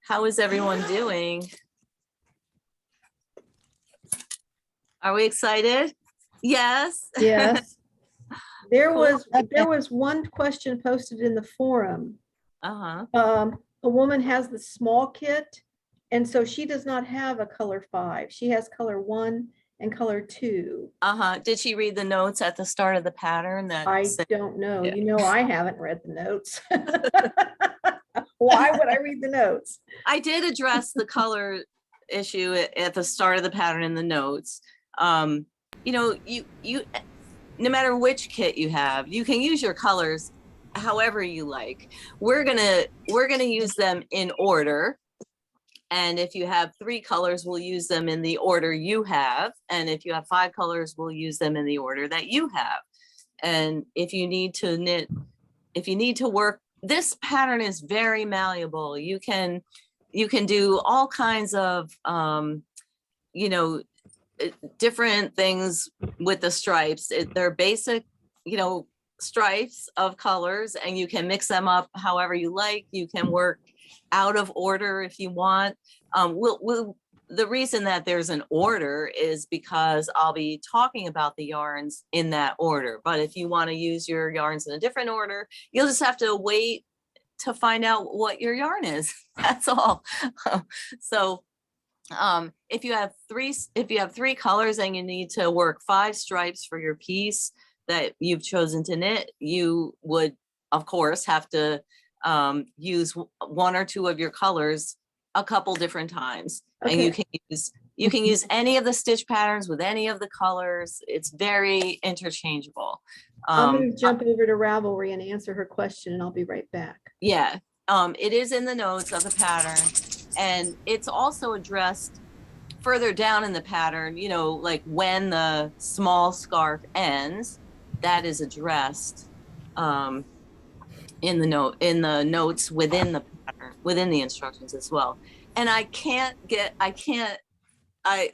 How is everyone doing? Are we excited? Yes. Yes. There Cool. was one question posted in the forum. Uh-huh. A woman has the small kit, and so she does not have a color 5. She has color 1 and color 2. Uh-huh. Did she read the notes at the start of the pattern that I said, don't know. Yeah. You know, I haven't read the notes. Why would I read the notes? I did address the color issue at the start of the pattern in the notes. You know, you no matter which kit you have, you can use your colors however you like. We're gonna use them in order. And if you have 3 colors, we'll use them in the order you have. And if you have 5 colors, we'll use them in the order that you have. And if you need to knit, if you need to work, this pattern is very malleable. You can do all kinds of, you know, different things with the stripes. They're basic, you know, stripes of colors, and you can mix them up however you like. You can work out of order if you want. The reason that there's an order is because I'll be talking about the yarns in that order. But if you want to use your yarns in a different order, you'll just have to wait to find out what your yarn is. That's all. So if you have 3 colors and you need to work 5 stripes for your piece that you've chosen to knit, you would of course have to use 1 or 2 of your colors a couple different times. Okay. And you can use any of the stitch patterns with any of the colors. It's very interchangeable. I'm going to jump over to Ravelry and answer her question, and I'll be right back. Yeah, it is in the notes of the pattern, and it's also addressed further down in the pattern, you know, like when the small scarf ends, that is addressed in the notes within the pattern, within the instructions as well. And I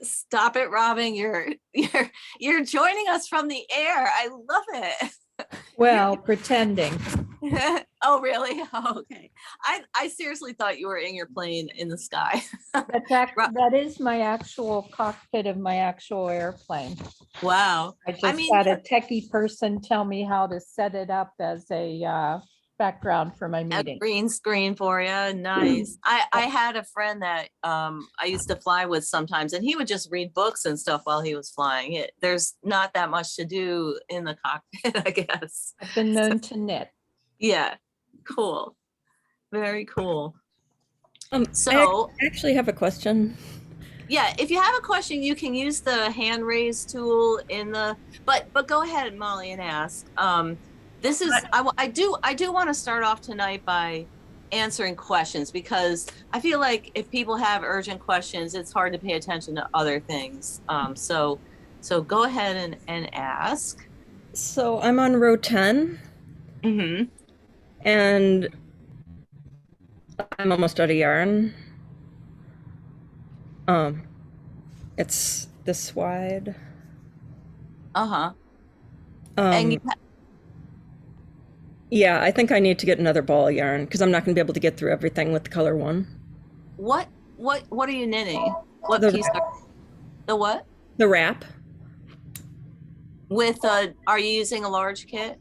stop it, Robin. You're joining us from the air. I love it. Well, pretending. Oh, really? Oh, okay. I seriously thought you were in your plane in the sky. That is my actual cockpit of my actual airplane. Wow. I just had a techie person tell me how to set it up as a background for my A meeting. green screen for you. Nice. I had a friend that I used to fly with sometimes, and he would just read books and stuff while he was flying. There's not that much to do in the cockpit, I guess. I've been known to knit. Yeah, cool. Very cool. So I actually have a question. Yeah, if you have a question, you can use the hand raise tool in the, but go ahead, Molly, and ask. This is, I do want to start off tonight by answering questions, because I feel like if people have urgent questions, it's hard to pay attention to other things. So go ahead and ask. So I'm on row 10. Mm-hmm. And I'm almost out of yarn. It's this wide. Uh-huh. And yeah, I think I need to get another ball of yarn because I'm not going to be able to get through everything with the color 1. What are you knitting? What The piece? The what? The wrap. With are you using a large kit?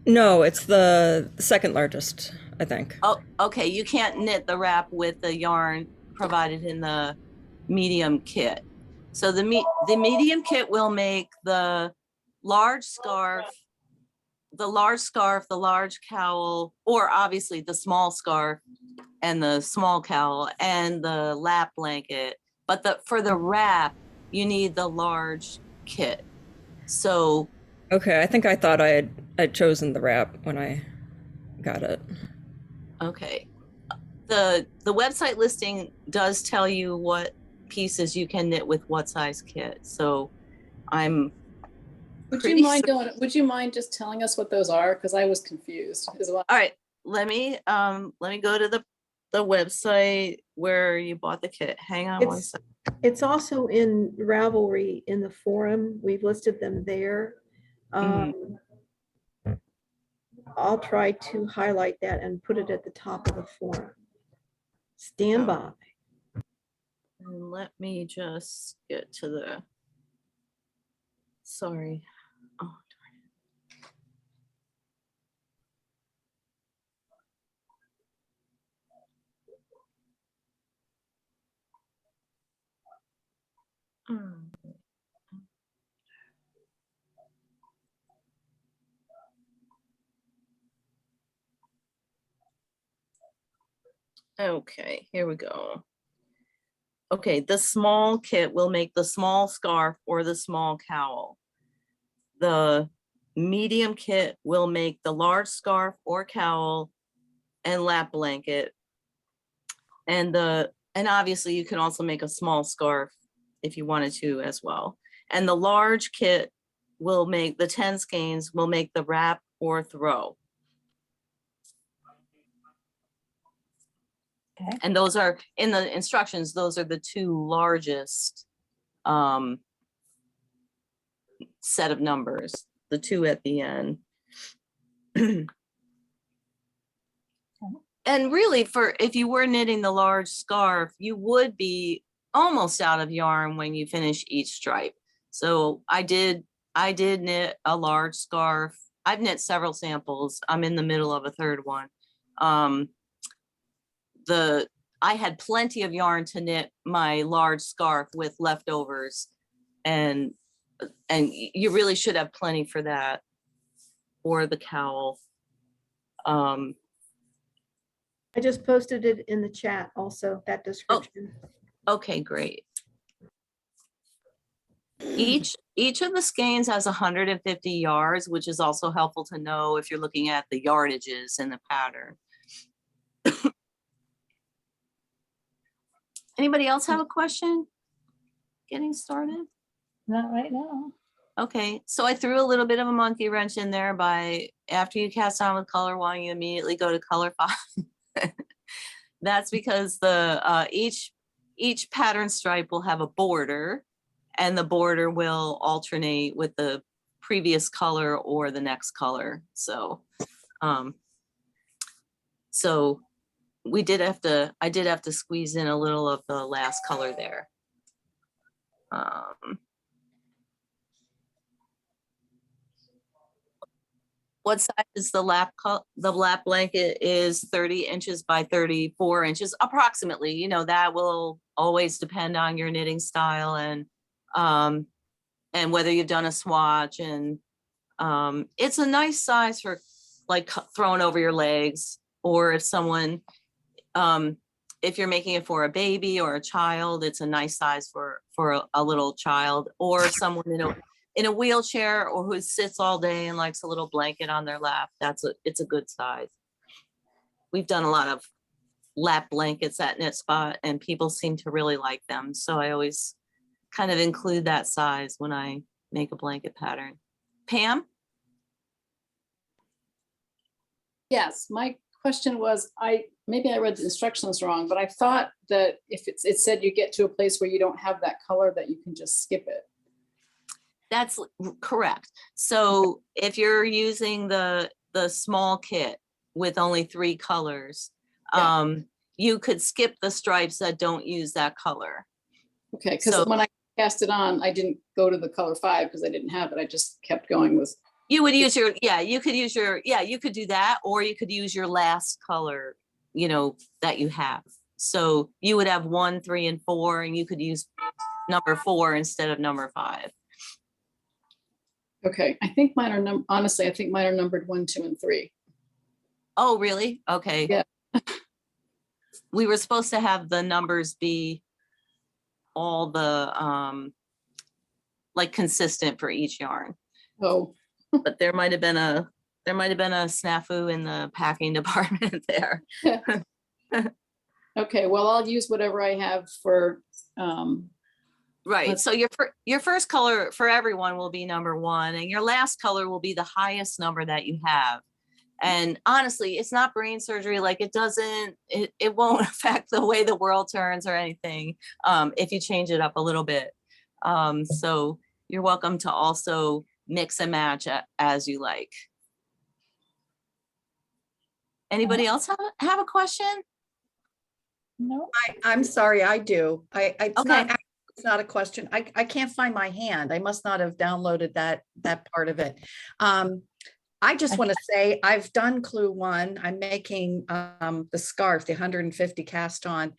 No, it's the second largest, I think. Oh, okay. You can't knit the wrap with the yarn provided in the medium kit. So the medium kit will make the large scarf, the large cowl, or obviously the small scarf and the small cowl and the lap blanket. But for the wrap, you need the large kit. So okay, I think I thought I'd chosen the wrap when I got it. Okay. The website listing does tell you what pieces you can knit with what size kit. So would you mind just telling us what those are? Because I was confused as well. All right, let me go to the website where you bought the kit. Hang on one second. It's also in Ravelry in the forum. We've listed them there. I'll try to highlight that and put it at the top of the forum. Stand Oh. by. And let me just get to the, sorry. Oh, darn it. Okay, here we go. Okay, the small kit will make the small scarf or the small cowl. The medium kit will make the large scarf or cowl and lap blanket. And obviously you can also make a small scarf if you wanted to as well. And the large kit will make, the 10 skeins will make the wrap or throw. Okay. And those are in the instructions, those are the two largest set of numbers, the two at the end. And really, for if you were knitting the large scarf, you would be almost out of yarn when you finish each stripe. So I did knit a large scarf. I've knit several samples. I'm in the middle of a third one. I had plenty of yarn to knit my large scarf with leftovers, and you really should have plenty for that, or the cowl. I just posted it in the chat also, that description. Okay, great. Each of the skeins has 150 yards, which is also helpful to know if you're looking at the yardages in the pattern. Anybody else have a question? Getting started? Not right now. Okay, so I threw a little bit of a monkey wrench in there by after you cast on with color 1, you immediately go to color 5. That's because the each pattern stripe will have a border, and the border will alternate with the previous color or the next color. So so I did have to squeeze in a little of the last color there. What size is the lap blanket is 30 inches by 34 inches approximately. You know, that will always depend on your knitting style and whether you've done a swatch, and it's a nice size for like throwing over your legs, or if someone if you're making it for a baby or a child, it's a nice size for a little child, or someone in a wheelchair, or who sits all day and likes a little blanket on their lap. It's a good size. We've done a lot of lap blankets at Knit Spot, and people seem to really like them. So I always kind of include that size when I make a blanket pattern. Pam? Yes, my question was, maybe I read the instructions wrong, but I thought that if it said you get to a place where you don't have that color, that you can just skip it. That's correct. So if you're using the small kit with only 3 colors, Yeah. You could skip the stripes that don't use that color. Okay, because So- when I cast it on, I didn't go to the color 5 because I didn't have it. I just kept going with. You would use you could do that, or you could use your last color, you know, that you have. So you would have 1, 3, and 4, and you could use number 4 instead of number 5. Okay, I think mine are honestly, I think mine are numbered 1, 2, and 3. Oh, really? Okay. Yeah. We were supposed to have the numbers be all the like consistent for each yarn, Oh, but there might have been a snafu in the packing department there. okay. Well, I'll use whatever I have for. Right. So your first color for everyone will be number 1, and your last color will be the highest number that you have. And honestly, it's not brain surgery. Like it won't affect the way the world turns or anything if you change it up a little bit. So you're welcome to also mix and match as you like. Anybody else have a question? No, I'm sorry, I do. Okay. It's not a question. I can't find my hand. I must not have downloaded that part of it. I just want to say I've done Clue 1. I'm making the scarf, the 150 cast on.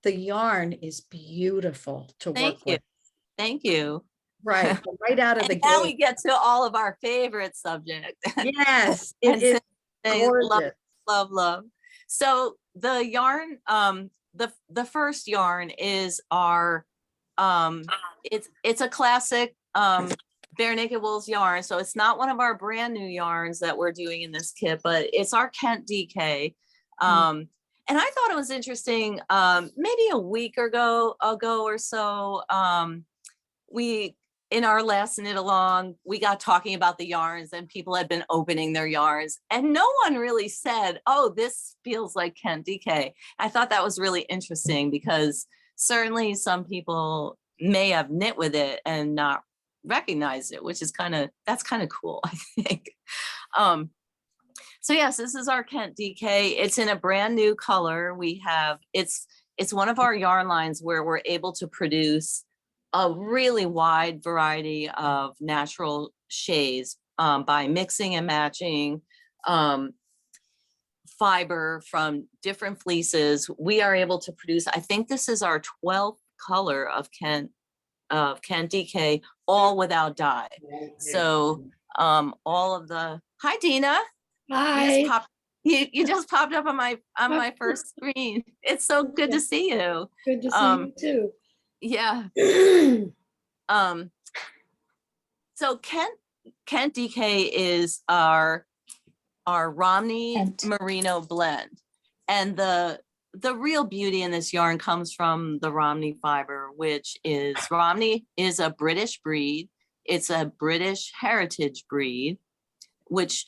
The yarn is beautiful to Thank work you. with. Thank you. Right, right out of the And now we gate. get to all of our favorite subject. Yes, And it is they love, gorgeous. love. So the yarn, the first yarn is our, it's a classic Bare Naked Wools yarn. So it's not one of our brand new yarns that we're doing in this kit, but it's our Kent DK. And I thought it was interesting, maybe a week ago or so, we, in our last knit along, we got talking about the yarns and people had been opening their yarns and no one really said, oh, this feels like Kent DK. I thought that was really interesting because certainly some people may have knit with it and not recognized it, which is that's kind of cool, I think. So yes, this is our Kent DK. It's in a brand new color. It's one of our yarn lines where we're able to produce a really wide variety of natural shades by mixing and matching fiber from different fleeces. We are able to produce, I think this is our 12th color of Kent DK, all without dye. So all of the, hi Dina. Hi. You just popped up on my first screen. It's so good to see you. Good to see you Yeah. too. So Kent DK is our Romney Kent. Merino blend. And the real beauty in this yarn comes from the Romney fiber, which is, Romney is a British breed. It's a British heritage breed, which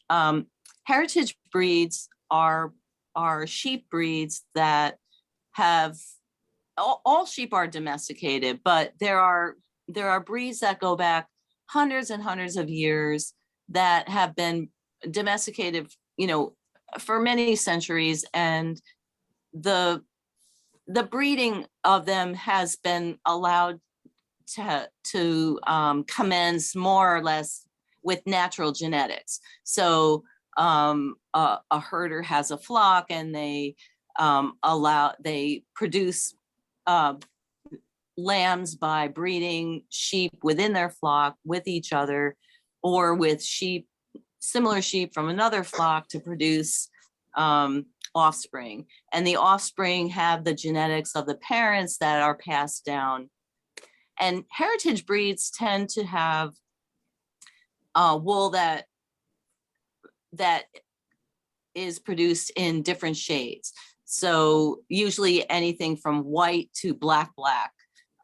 heritage breeds are sheep breeds that have, all sheep are domesticated, but there are breeds that go back hundreds and hundreds of years that have been domesticated, for many centuries, and the breeding of them has been allowed to commence more or less with natural genetics. So a herder has a flock and they produce lambs by breeding sheep within their flock with each other, or with similar sheep from another flock to produce offspring. And the offspring have the genetics of the parents that are passed down. And heritage breeds tend to have wool that is produced in different shades. So usually anything from white to black.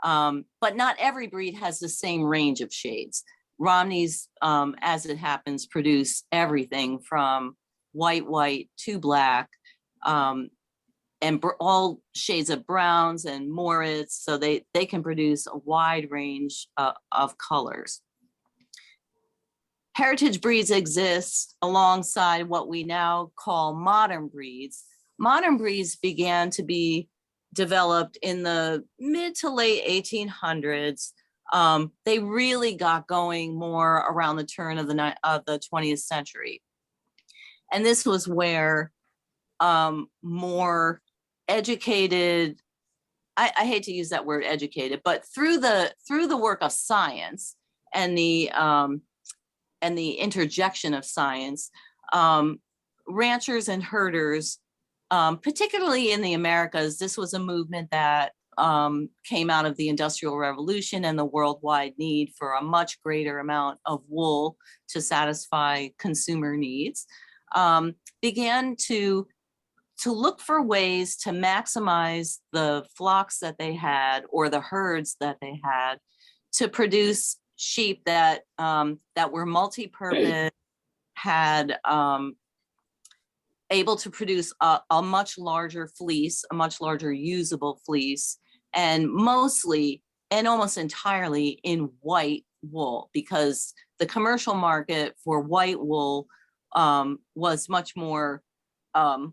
But not every breed has the same range of shades. Romneys, as it happens, produce everything from white to black, and all shades of browns and Moritz. So they can produce a wide range of colors. Heritage breeds exist alongside what we now call modern breeds. Modern breeds began to be developed in the mid to late 1800s. They really got going more around the turn of the 20th century. And this was where more educated, I hate to use that word educated, but through the work of science and the interjection of science, ranchers and herders, particularly in the Americas, this was a movement that came out of the Industrial Revolution and the worldwide need for a much greater amount of wool to satisfy consumer needs, began to look for ways to maximize the flocks that they had, or the herds that they had, to produce sheep that were multi-purpose, had able to produce a much larger fleece, a much larger usable fleece, and mostly and almost entirely in white wool, because the commercial market for white wool was much more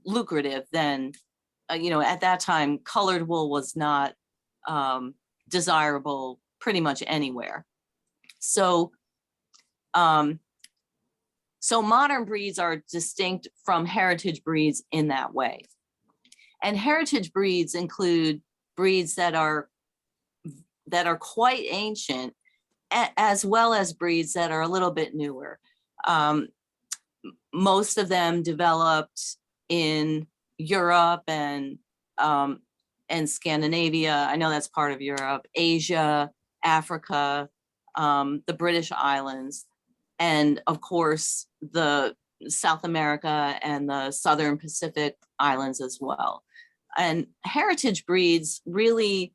lucrative than you know, at that time, colored wool was not desirable pretty much anywhere. So, so modern breeds are distinct from heritage breeds in that way. And heritage breeds include breeds that are quite ancient, as well as breeds that are a little bit newer. Most of them developed in Europe and Scandinavia. I know that's part of Europe, Asia, Africa, the British Islands, and of course the South America and the Southern Pacific Islands as well. And heritage breeds really,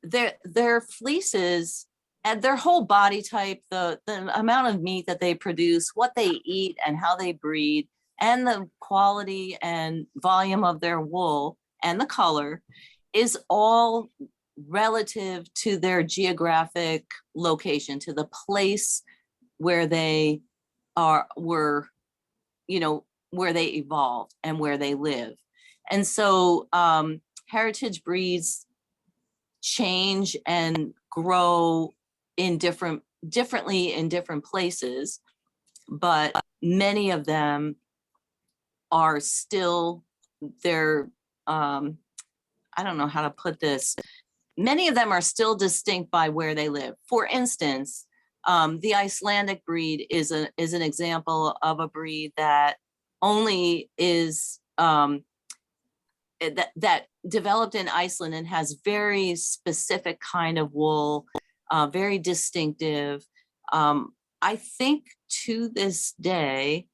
their fleeces and their whole body type, the amount of meat that they produce, what they eat and how they breed, and the quality and volume of their wool and the color is all relative to their geographic location, to the place where they were, you know, where they evolved and where they live. And so heritage breeds change and grow in differently in different places, but many of them are still I don't know how to put this. Many of them are still distinct by where they live. For instance, the Icelandic breed is an example of a breed that only is that developed in Iceland and has very specific kind of wool, very distinctive. I think to this day,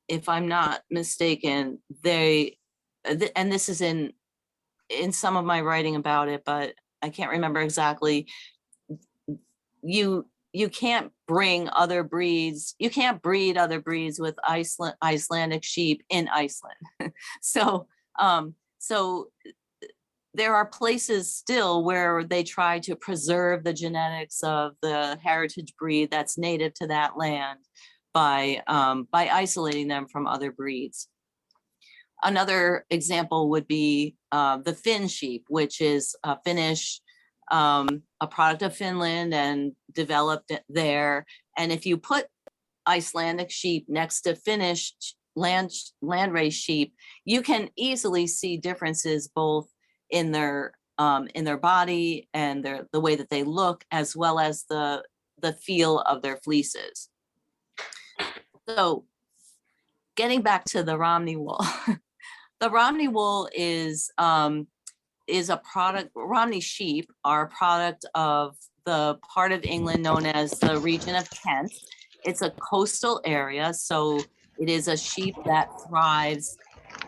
if I'm not mistaken, and this is in some of my writing about it, but I can't remember exactly. You can't bring other breeds. You can't breed other breeds with Icelandic sheep in Iceland. So there are places still where they try to preserve the genetics of the heritage breed that's native to that land by isolating them from other breeds. Another example would be the Finn sheep, which is a Finnish, a product of Finland and developed there. And if you put Icelandic sheep next to Finnish landrace sheep, you can easily see differences both in their body and the way that they look, as well as the feel of their fleeces. So getting back to the Romney wool, the Romney wool is a product. Romney sheep are a product of the part of England known as the region of Kent. It's a coastal area, so it is a sheep that thrives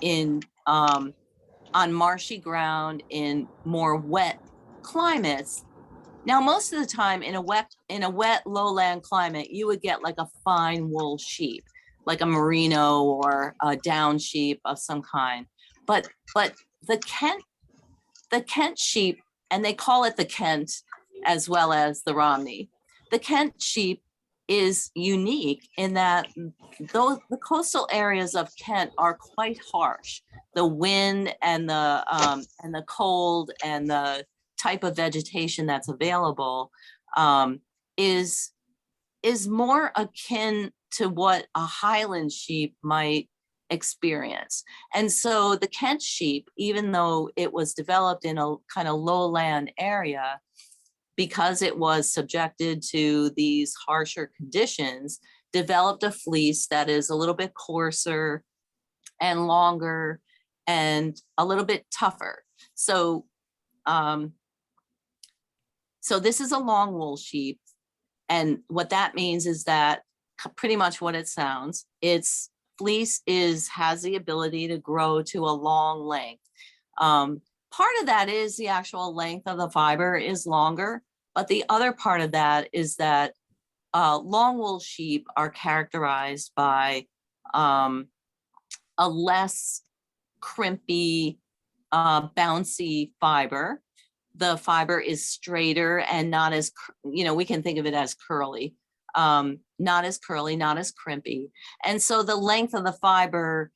in on marshy ground in more wet climates. Now, most of the time in a wet lowland climate, you would get like a fine wool sheep, like a merino or a down sheep of some kind. But the Kent sheep, and they call it the Kent as well as the Romney, the Kent sheep is unique in that the coastal areas of Kent are quite harsh. The wind and the cold and the type of vegetation that's available is more akin to what a Highland sheep might experience. And so the Kent sheep, even though it was developed in a kind of lowland area, because it was subjected to these harsher conditions, developed a fleece that is a little bit coarser and longer and a little bit tougher. So, so this is a long wool sheep. And what that means is that pretty much what it sounds, its fleece has the ability to grow to a long length. Part of that is the actual length of the fiber is longer, but the other part of that is that long wool sheep are characterized by a less crimpy, bouncy fiber. The fiber is straighter and not as, we can think of it as curly. not as curly, not as crimpy. And so the length of the fiber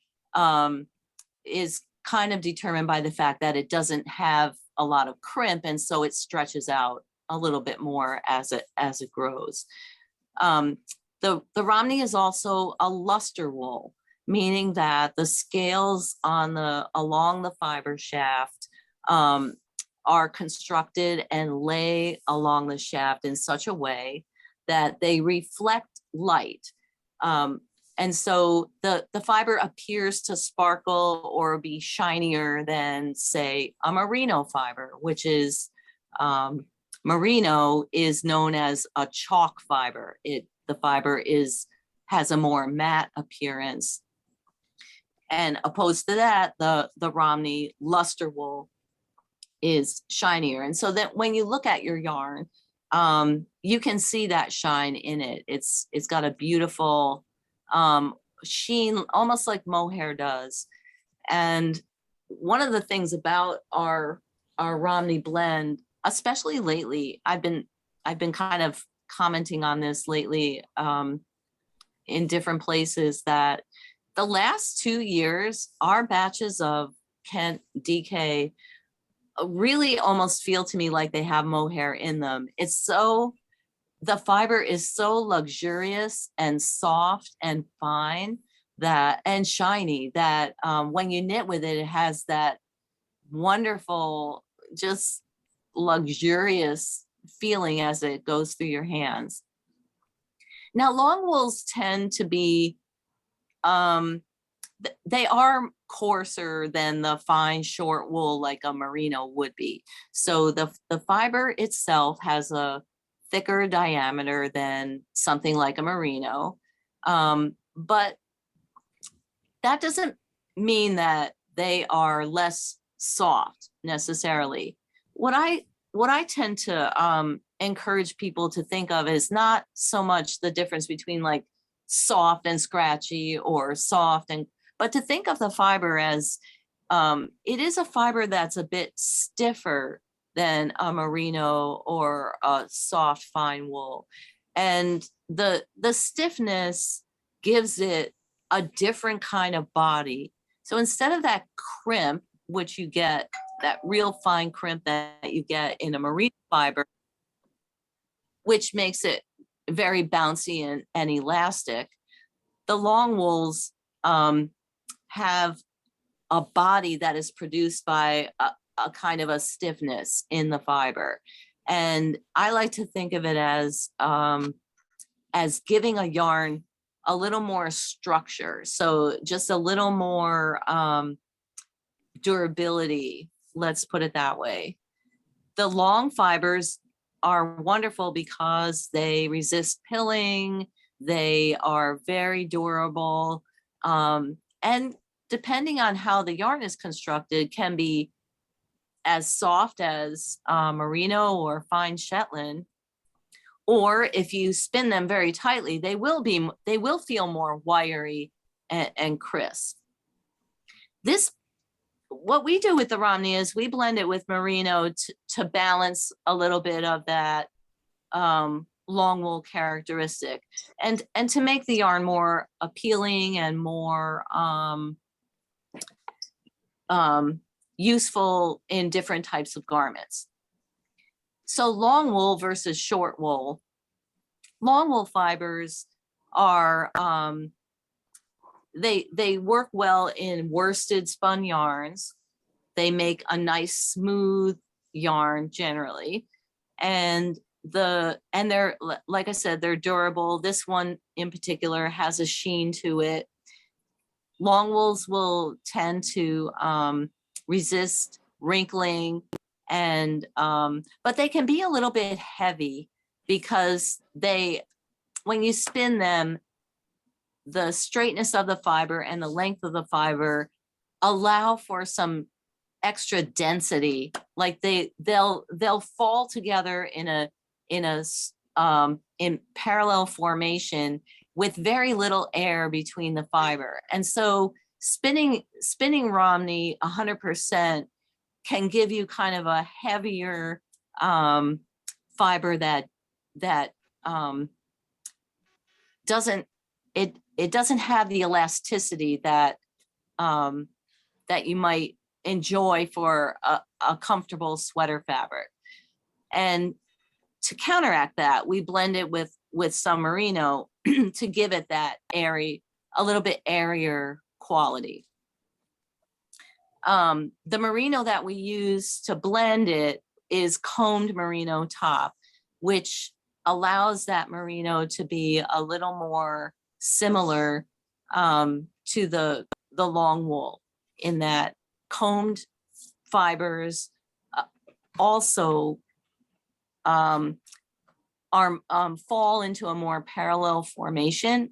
is kind of determined by the fact that it doesn't have a lot of crimp, and so it stretches out a little bit more as it grows. The Romney is also a luster wool, meaning that the scales along the fiber shaft are constructed and lay along the shaft in such a way that they reflect light. And so the fiber appears to sparkle or be shinier than, say, a merino fiber, which is, merino is known as a chalk fiber. The fiber has a more matte appearance. And opposed to that, the Romney luster wool is shinier. And so that when you look at your yarn, you can see that shine in it. It's got a beautiful sheen, almost like mohair does. And one of the things about our Romney blend, especially lately, I've been kind of commenting on this lately in different places, that the last 2 years, our batches of Kent DK really almost feel to me like they have mohair in them. The fiber is so luxurious and soft and fine and shiny that when you knit with it, it has that wonderful, just luxurious feeling as it goes through your hands. Now, long wools tend to be, they are coarser than the fine short wool like a merino would be. So the fiber itself has a thicker diameter than something like a merino. But that doesn't mean that they are less soft necessarily. What I tend to encourage people to think of is not so much the difference between like soft and scratchy or but to think of the fiber as it is a fiber that's a bit stiffer than a merino or a soft fine wool. And the stiffness gives it a different kind of body. So instead of that crimp, which you get, that real fine crimp that you get in a merino fiber, which makes it very bouncy and elastic, the long wools have a body that is produced by a kind of a stiffness in the fiber. And I like to think of it as giving a yarn a little more structure. So just a little more durability, let's put it that way. The long fibers are wonderful because they resist pilling, they are very durable, and depending on how the yarn is constructed, can be as soft as merino or fine Shetland. Or if you spin them very tightly, they will feel more wiry and crisp. What we do with the Romney is we blend it with merino to balance a little bit of that long wool characteristic, and to make the yarn more appealing and more useful in different types of garments. So long wool versus short wool. Long wool fibers are, they work well in worsted spun yarns. They make a nice smooth yarn generally. And they're, like I said, they're durable. This one in particular has a sheen to it. Long wools will tend to resist wrinkling, and but they can be a little bit heavy because when you spin them, the straightness of the fiber and the length of the fiber allow for some extra density. Like they'll fall together in parallel formation with very little air between the fiber. And so spinning Romney 100% can give you kind of a heavier fiber that doesn't, it doesn't have the elasticity that that you might enjoy for a comfortable sweater fabric. And to counteract that, we blend it with some merino to give it that airy, a little bit airier quality. The merino that we use to blend it is combed merino top, which allows that merino to be a little more similar to the long wool, in that combed fibers also fall into a more parallel formation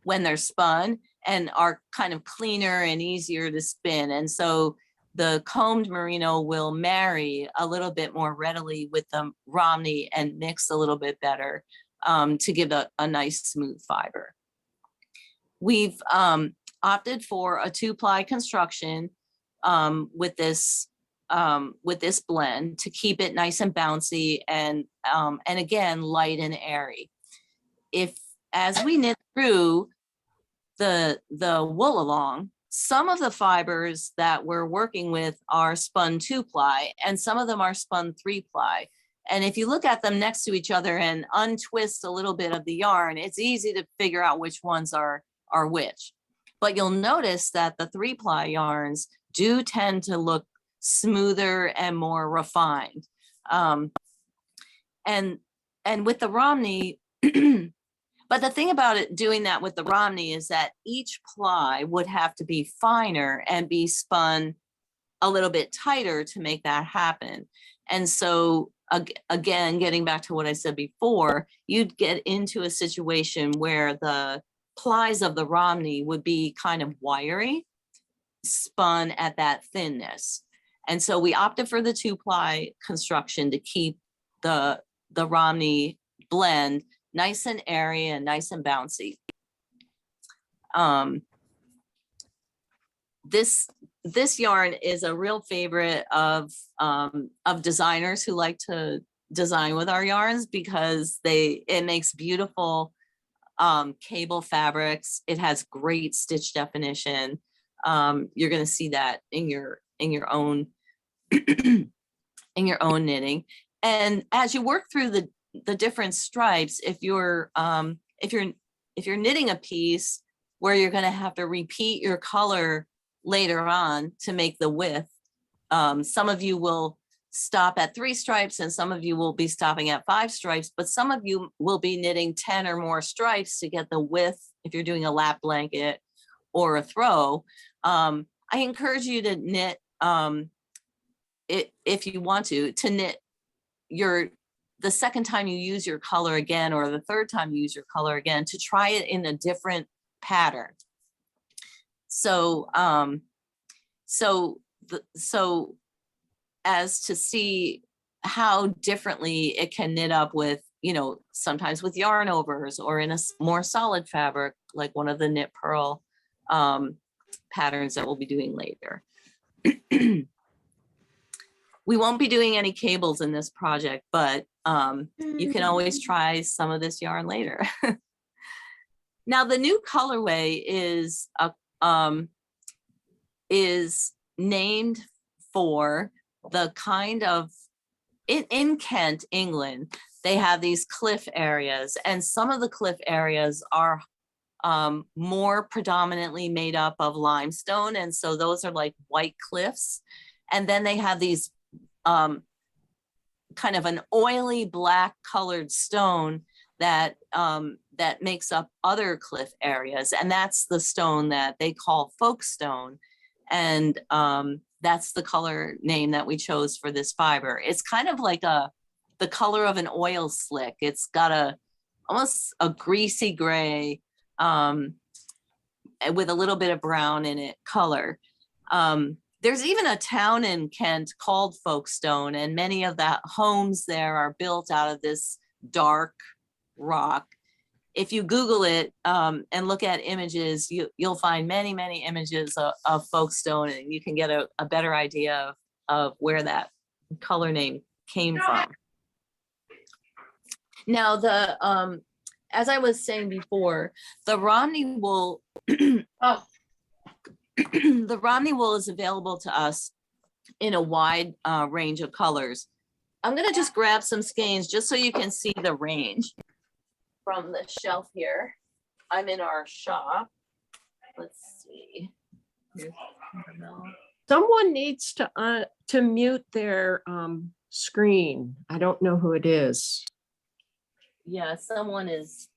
when they're spun, and are kind of cleaner and easier to spin. And so the combed merino will marry a little bit more readily with the Romney and mix a little bit better to give a nice smooth fiber. We've opted for a 2-ply construction with this blend to keep it nice and bouncy and again, light and airy. As we knit through the wool along, some of the fibers that we're working with are spun 2-ply and some of them are spun 3-ply. And if you look at them next to each other and untwist a little bit of the yarn, it's easy to figure out which ones are which. But you'll notice that the 3-ply yarns do tend to look smoother and more refined. And with the Romney, but the thing about it, doing that with the Romney, is that each ply would have to be finer and be spun a little bit tighter to make that happen. And so again, getting back to what I said before, you'd get into a situation where the plies of the Romney would be kind of wiry, spun at that thinness. And so we opted for the 2-ply construction to keep the Romney blend nice and airy and nice and bouncy. This yarn is a real favorite of designers who like to design with our yarns, because it makes beautiful cable fabrics. It has great stitch definition. You're going to see that in your own in your own knitting. And as you work through the different stripes, if you're knitting a piece where you're going to have to repeat your color later on to make the width, some of you will stop at 3 stripes and some of you will be stopping at 5 stripes, but some of you will be knitting 10 or more stripes to get the width if you're doing a lap blanket or a throw. I encourage you to knit, if you want to knit the second time you use your color again, or the third time you use your color again, to try it in a different pattern. So, so as to see how differently it can knit up with, sometimes with yarn overs or in a more solid fabric, like one of the knit purl patterns that we'll be doing later. We won't be doing any cables in this project, but you can always try some of this yarn later. Now, the new colorway is named for the kind of, in Kent, England, they have these cliff areas, and some of the cliff areas are more predominantly made up of limestone, and so those are like white cliffs. And then they have these kind of an oily black colored stone that that makes up other cliff areas, and that's the stone that they call Folkestone, and that's the color name that we chose for this fiber. It's kind of like the color of an oil slick. It's got almost a greasy gray with a little bit of brown in it color. There's even a town in Kent called Folkestone, and many of the homes there are built out of this dark rock. If you Google it and look at images, you'll find many, many images of Folkestone, and you can get a better idea of where that color name came from. Now, as I was saying before, the Romney wool, Oh, the Romney wool is available to us in a wide range of colors. I'm gonna just grab some skeins just so you can see the range from the shelf here. I'm in our shop. Let's see. Here's caramel. Someone needs to mute their screen. I don't know who it is. Yeah, someone is.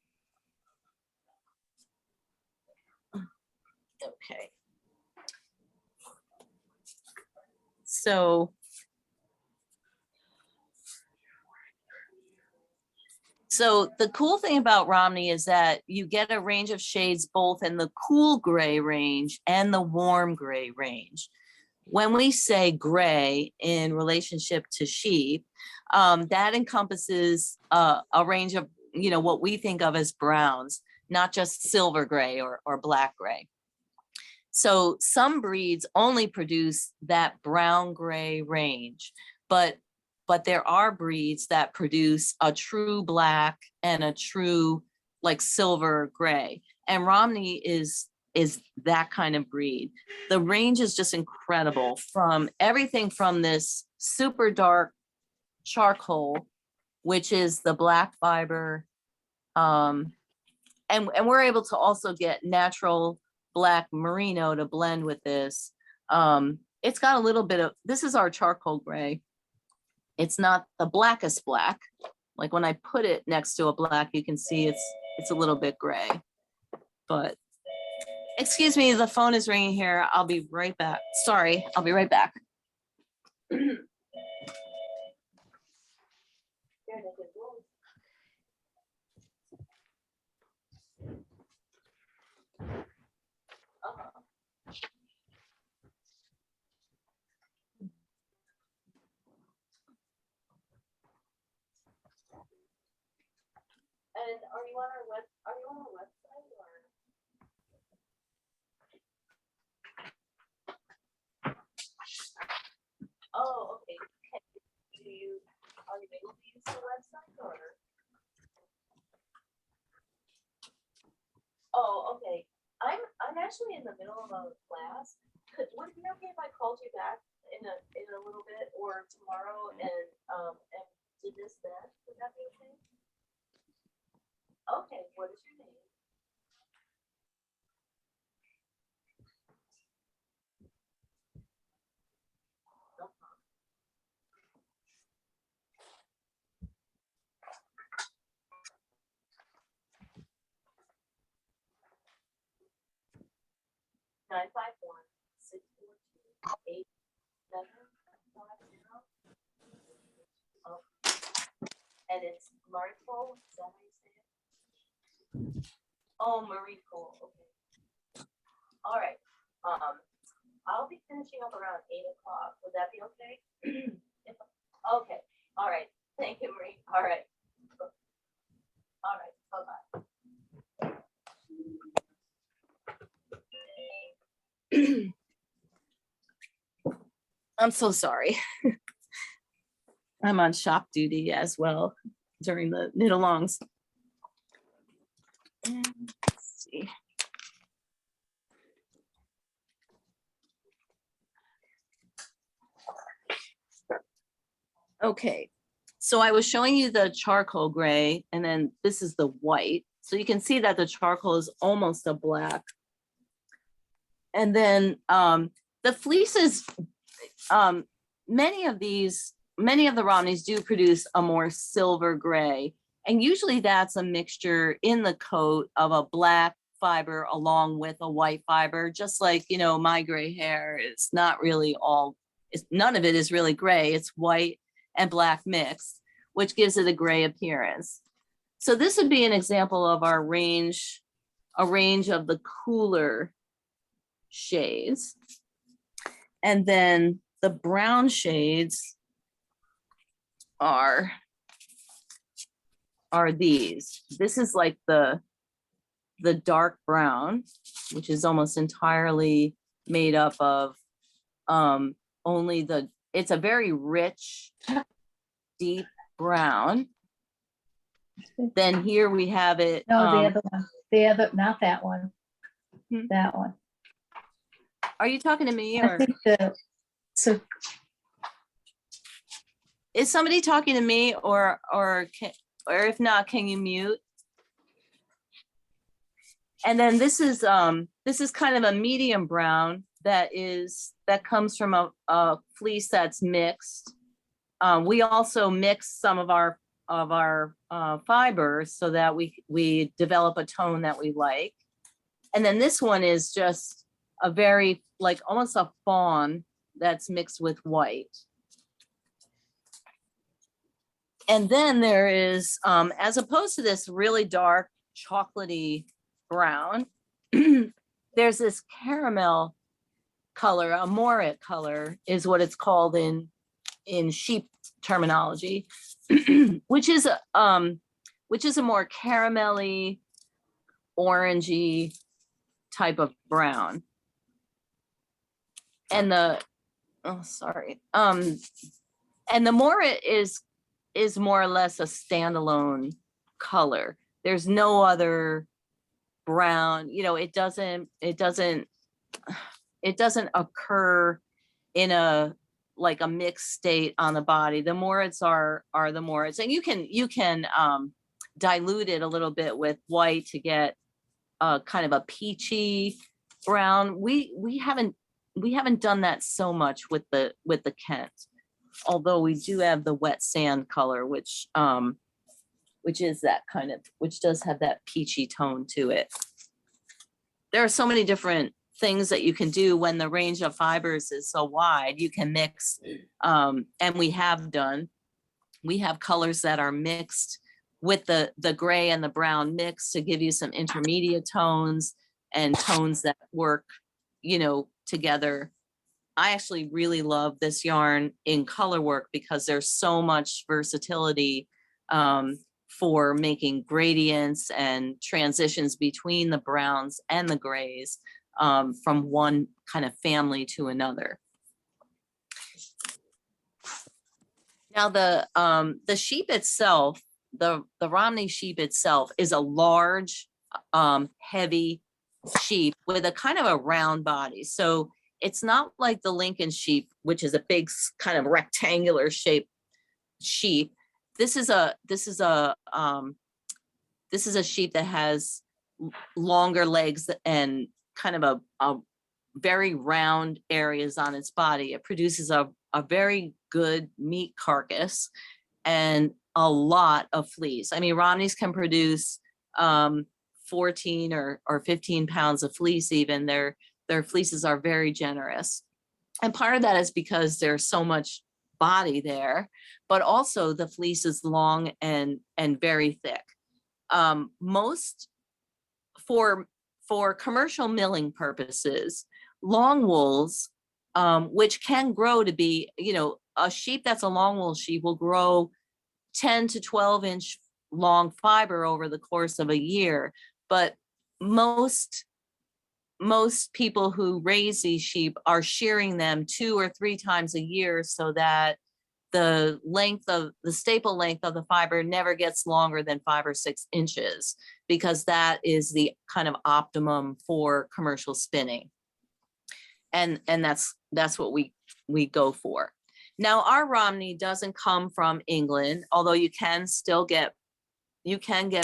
Okay. So the cool thing about Romney is that you get a range of shades both in the cool gray range and the warm gray range. When we say gray in relationship to sheep, that encompasses a range of, what we think of as browns, not just silver gray or black gray. So some breeds only produce that brown gray range, but there are breeds that produce a true black and a true like silver gray. And Romney is that kind of breed. The range is just incredible, from everything from this super dark charcoal, which is the black fiber. And we're able to also get natural black merino to blend with this. It's got a little bit of, this is our charcoal gray. It's not the blackest black. Like when I put it next to a black, you can see it's a little bit gray. But excuse me, the phone is ringing here. I'll be right back. Sorry, I'll be right back. And are you on our website or? Oh, okay. Are you able to use the website or? Oh, okay. I'm actually in the middle of a class. Would it be okay if I called you back in a little bit or tomorrow and did this then? Would that be okay? Okay, what is your name? Nine five one 642 8750. Oh, and it's Marie Cole. Is that how you say it? Oh, Marie Cole. Okay. All right. I'll be finishing up around 8 o'clock. Would that be okay? Okay. All right. Thank you, Marie. All right. All right. Bye-bye. I'm so sorry. I'm on shop duty as well during the knit-alongs. Let's see. Okay, so I was showing you the charcoal gray, and then this is the white. So you can see that the charcoal is almost a black. And then the fleeces, many of the Romneys do produce a more silver gray. And usually that's a mixture in the coat of a black fiber along with a white fiber, just like, my gray hair is not really none of it is really gray. It's white and black mixed, which gives it a gray appearance. So this would be an example of our range, a range of the cooler shades. And then the brown shades are these. This is like the dark brown, which is almost entirely made up of it's a very rich, deep brown. Then here we have it. No, the other one, not that one. Hmm. That one. Are you talking to me I or think so is somebody talking to me or if not, can you mute? And then this is kind of a medium brown that comes from a fleece that's mixed. We also mix some of our fibers so that we develop a tone that we like. And then this one is just a very, like almost a fawn that's mixed with white. And then there is, as opposed to this really dark chocolatey brown, there's this caramel color, a moret color is what it's called in sheep terminology, which is a more caramelly, orangey type of brown. And the moret is more or less a standalone color. There's no other brown, it doesn't occur in a mixed state on the body. The morets are the morets, and you can dilute it a little bit with white to get kind of a peachy brown. We haven't done that so much with the Kent, although we do have the wet sand color, which is that kind of, which does have that peachy tone to it. There are so many different things that you can do when the range of fibers is so wide. You can mix, and we have colors that are mixed with the gray and the brown mix to give you some intermediate tones and tones that work, together. I actually really love this yarn in color work because there's so much versatility for making gradients and transitions between the browns and the grays from one kind of family to another. Now the sheep itself, the Romney sheep itself is a large, heavy sheep with a kind of a round body. So it's not like the Lincoln sheep, which is a big kind of rectangular shaped sheep. This is a sheep that has longer legs and kind of a very round areas on its body. It produces a very good meat carcass and a lot of fleece. I mean, Romneys can produce 14 or 15 pounds of fleece even. Their fleeces are very generous. And part of that is because there's so much body there, but also the fleece is long and very thick. Most for commercial milling purposes, long wools, which can grow to be, a sheep that's a long wool sheep will grow 10 to 12 inch long fiber over the course of a year. But most people who raise these sheep are shearing them 2 or 3 times a year so that the staple length of the fiber never gets longer than 5 or 6 inches, because that is the kind of optimum for commercial spinning. And that's what we go for. Now, our Romney doesn't come from England, although you can get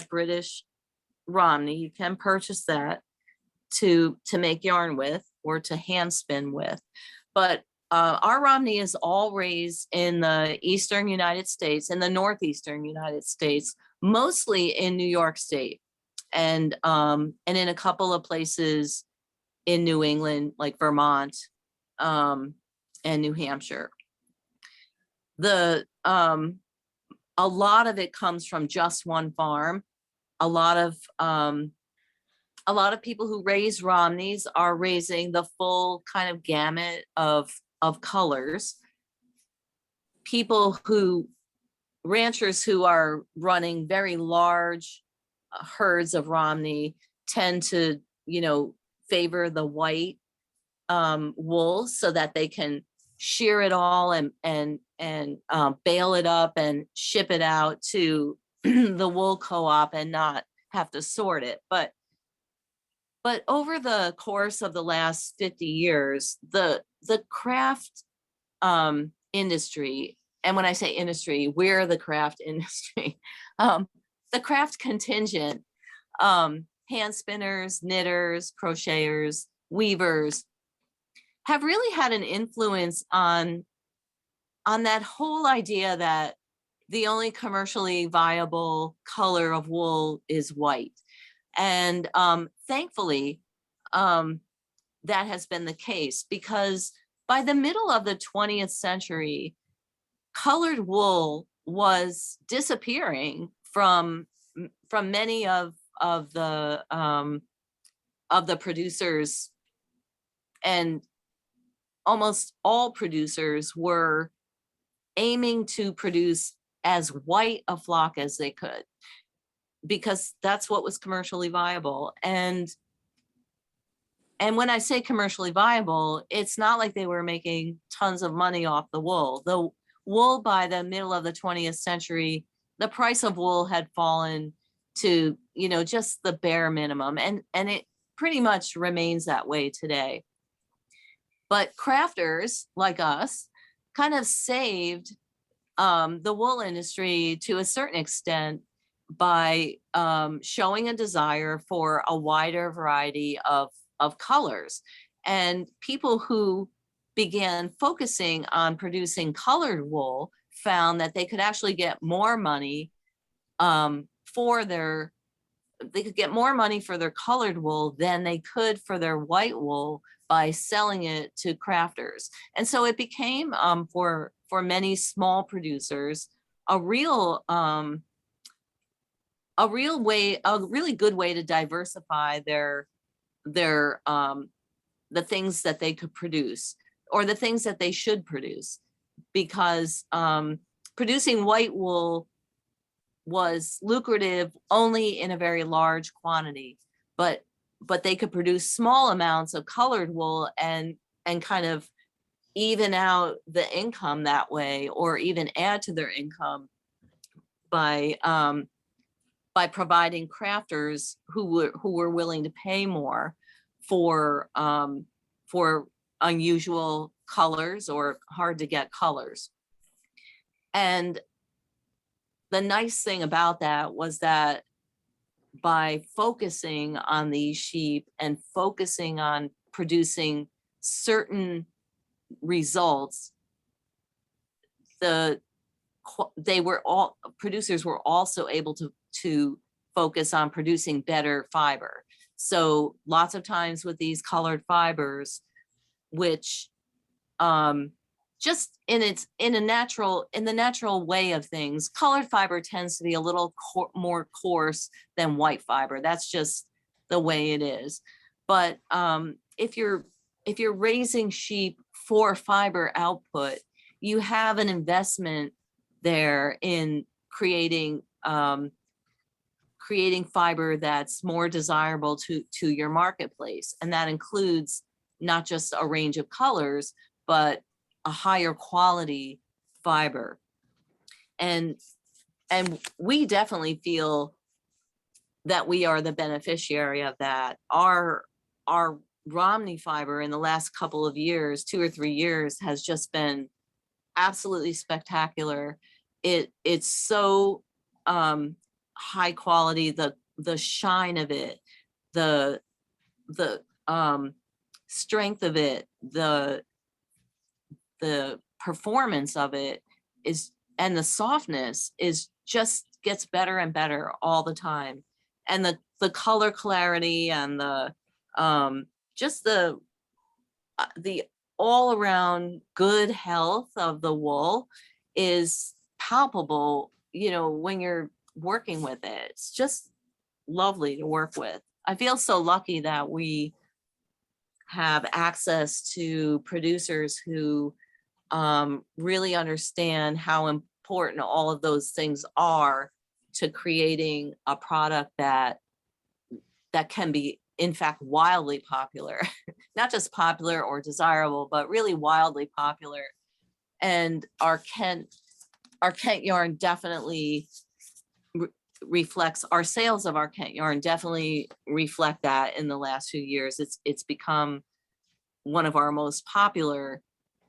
British Romney. You can purchase that to make yarn with or to hand spin with. But our Romney is all raised in the eastern United States, in the northeastern United States, mostly in New York State, and in a couple of places in New England, like Vermont and New Hampshire. A lot of it comes from just one farm. A lot of people who raise Romneys are raising the full kind of gamut of colors. Ranchers who are running very large herds of Romney tend to, favor the white wool so that they can shear it all and bale it up and ship it out to the wool co-op and not have to sort it. But over the course of the last 50 years, the craft industry, and when I say industry, we're the craft industry, the craft contingent, hand spinners, knitters, crocheters, weavers, have really had an influence on that whole idea that the only commercially viable color of wool is white. And thankfully, that has been the case, because by the middle of the 20th century, colored wool was disappearing from many of the producers, and almost all producers were aiming to produce as white a flock as they could, because that's what was commercially viable. And when I say commercially viable, it's not like they were making tons of money off the wool. The wool, by the middle of the 20th century, the price of wool had fallen to, just the bare minimum. And it pretty much remains that way today. But crafters like us kind of saved the wool industry to a certain extent by showing a desire for a wider variety of colors. And people who began focusing on producing colored wool found that they could actually get more money for their colored wool than they could for their white wool by selling it to crafters. And so it became for many small producers a really good way to diversify the things that they could produce, or the things that they should produce, because producing white wool was lucrative only in a very large quantity, but they could produce small amounts of colored wool and kind of even out the income that way, or even add to their income by providing crafters who were willing to pay more for unusual colors or hard to get colors. And the nice thing about that was that by focusing on these sheep and focusing on producing certain results, producers were also able to focus on producing better fiber. So lots of times with these colored fibers, which just in the natural way of things, colored fiber tends to be a little more coarse than white fiber. That's just the way it is. But if you're raising sheep for fiber output, you have an investment there in creating fiber that's more desirable to your marketplace. And that includes not just a range of colors, but a higher quality fiber. And we definitely feel that we are the beneficiary of that. Our Romney fiber in the last couple of years, 2 or 3 years, has just been absolutely spectacular. It's so high quality, the shine of it, the strength of it, the performance of it is, and the softness is just gets better and better all the time. And the color clarity and the just the all around good health of the wool is palpable, when you're working with it. It's just lovely to work with. I feel so lucky that we have access to producers who really understand how important all of those things are to creating a product that can be, in fact, wildly popular. Not just popular or desirable, but really wildly popular. And our Kent yarn definitely reflects our sales of our Kent yarn definitely reflect that in the last few years. It's become one of our most popular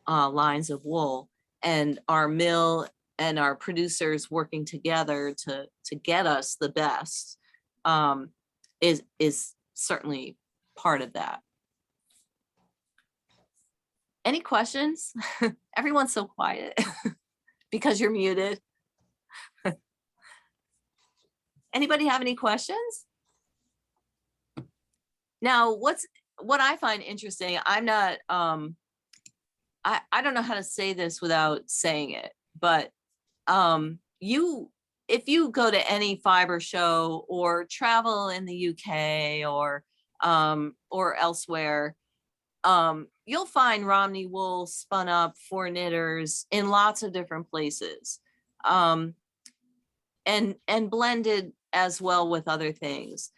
lines of wool, and our mill and our producers working together to get us the best is certainly part of that. Any questions? Everyone's so quiet because you're muted. Anybody have any questions? Now, what I find interesting, I'm not, I don't know how to say this without saying it, but if you go to any fiber show or travel in the UK or elsewhere, you'll find Romney wool spun up for knitters in lots of different places, and blended as well with other things.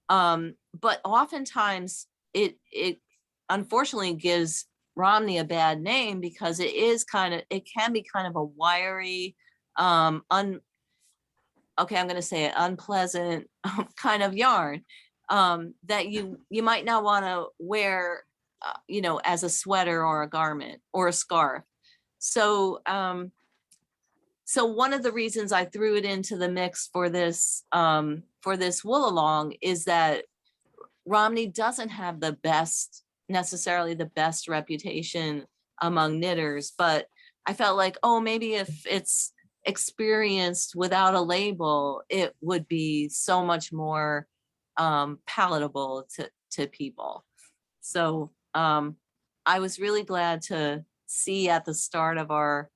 But oftentimes it unfortunately gives Romney a bad name because it can be kind of a wiry, okay, I'm going to say it, unpleasant kind of yarn that you might not want to wear, as a sweater or a garment or a scarf. So, so one of the reasons I threw it into the mix for this wool along is that Romney doesn't have necessarily the best reputation among knitters, but I felt like, oh, maybe if it's experienced without a label, it would be so much more palatable to people. So I was really glad to see at the start of our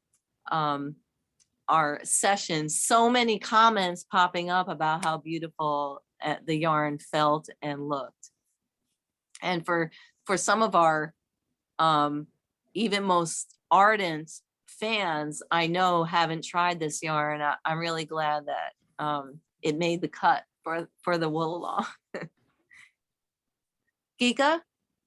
session so many comments popping up about how beautiful the yarn felt and looked. And for some of our even most ardent fans, I know haven't tried this yarn, I'm really glad that it made the cut for the wool along. Gika,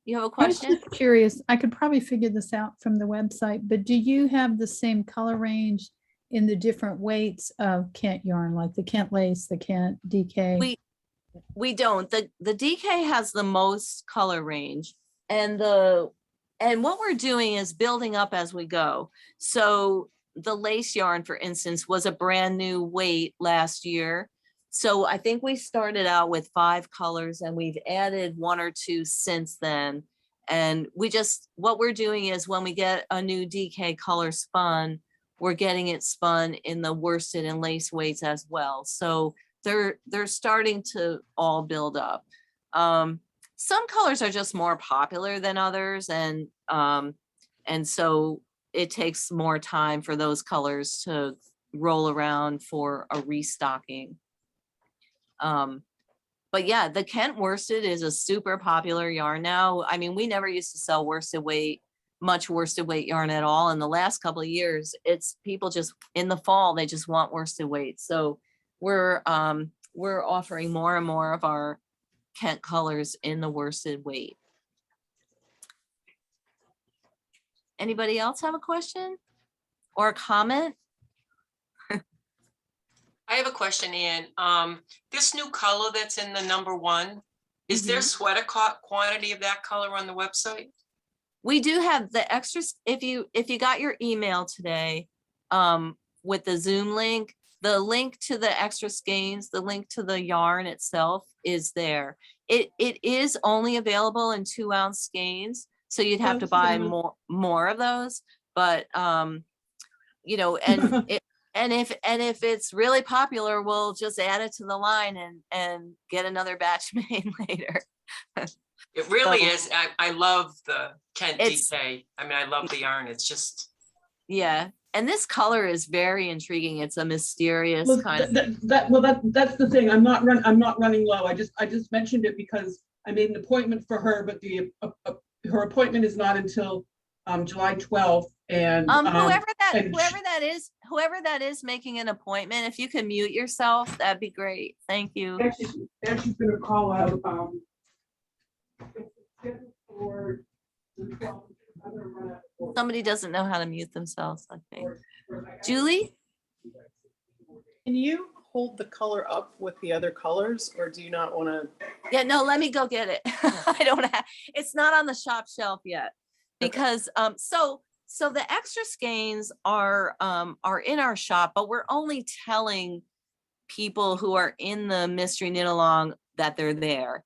you have a I was question? just curious, I could probably figure this out from the website, but do you have the same color range in the different weights of Kent yarn, like the Kent lace, the Kent DK? We don't. The DK has the most color range, and what we're doing is building up as we go. So the lace yarn, for instance, was a brand new weight last year. So I think we started out with 5 colors and we've added 1 or 2 since then. And what we're doing is when we get a new DK color spun, we're getting it spun in the worsted and lace weights as well. So they're starting to all build up. Some colors are just more popular than others, and so it takes more time for those colors to roll around for a restocking. But yeah, the Kent worsted is a super popular yarn now. I mean, we never used to sell much worsted weight yarn at all. In the last couple of years, it's people just in the fall, they just want worsted weight. So we're offering more and more of our Kent colors in the worsted weight. Anybody else have a question or a comment? I have a question, Ann. This new color that's in the #1, is there sweater quantity of that color on the website? We do have the extras. If you got your email today with the Zoom link, the link to the extra skeins, the link to the yarn itself is there. It is only available in 2-ounce skeins, so you'd have to buy more of those. But you know, and if it's really popular, we'll just add it to the line and get another batch made later. It really is. I love the Kent DK. I mean, I love the yarn. It's just. Yeah. And this color is very intriguing. It's a mysterious kind of. That's the thing. I'm not running low. I just mentioned it because I made an appointment for her, but her appointment is not until July 12th. And whoever that is making an appointment, if you can mute yourself, that'd be great. Thank you. And she's gonna call out somebody doesn't know how to mute themselves, I think. Julie? Can you hold the color up with the other colors, or do you not want to? Yeah, no, let me go get it. I don't have, it's not on the shop shelf yet. Because, so the extra skeins are in our shop, but we're only telling people who are in the mystery knit along that they're there.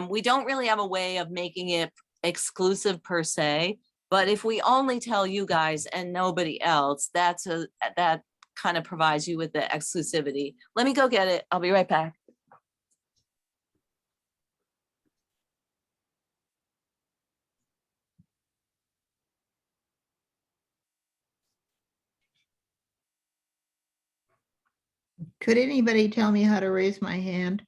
We don't really have a way of making it exclusive per se, but if we only tell you guys and nobody else, that kind of provides you with the exclusivity. Let me go get it. I'll be right back. Could anybody tell me how to raise my hand?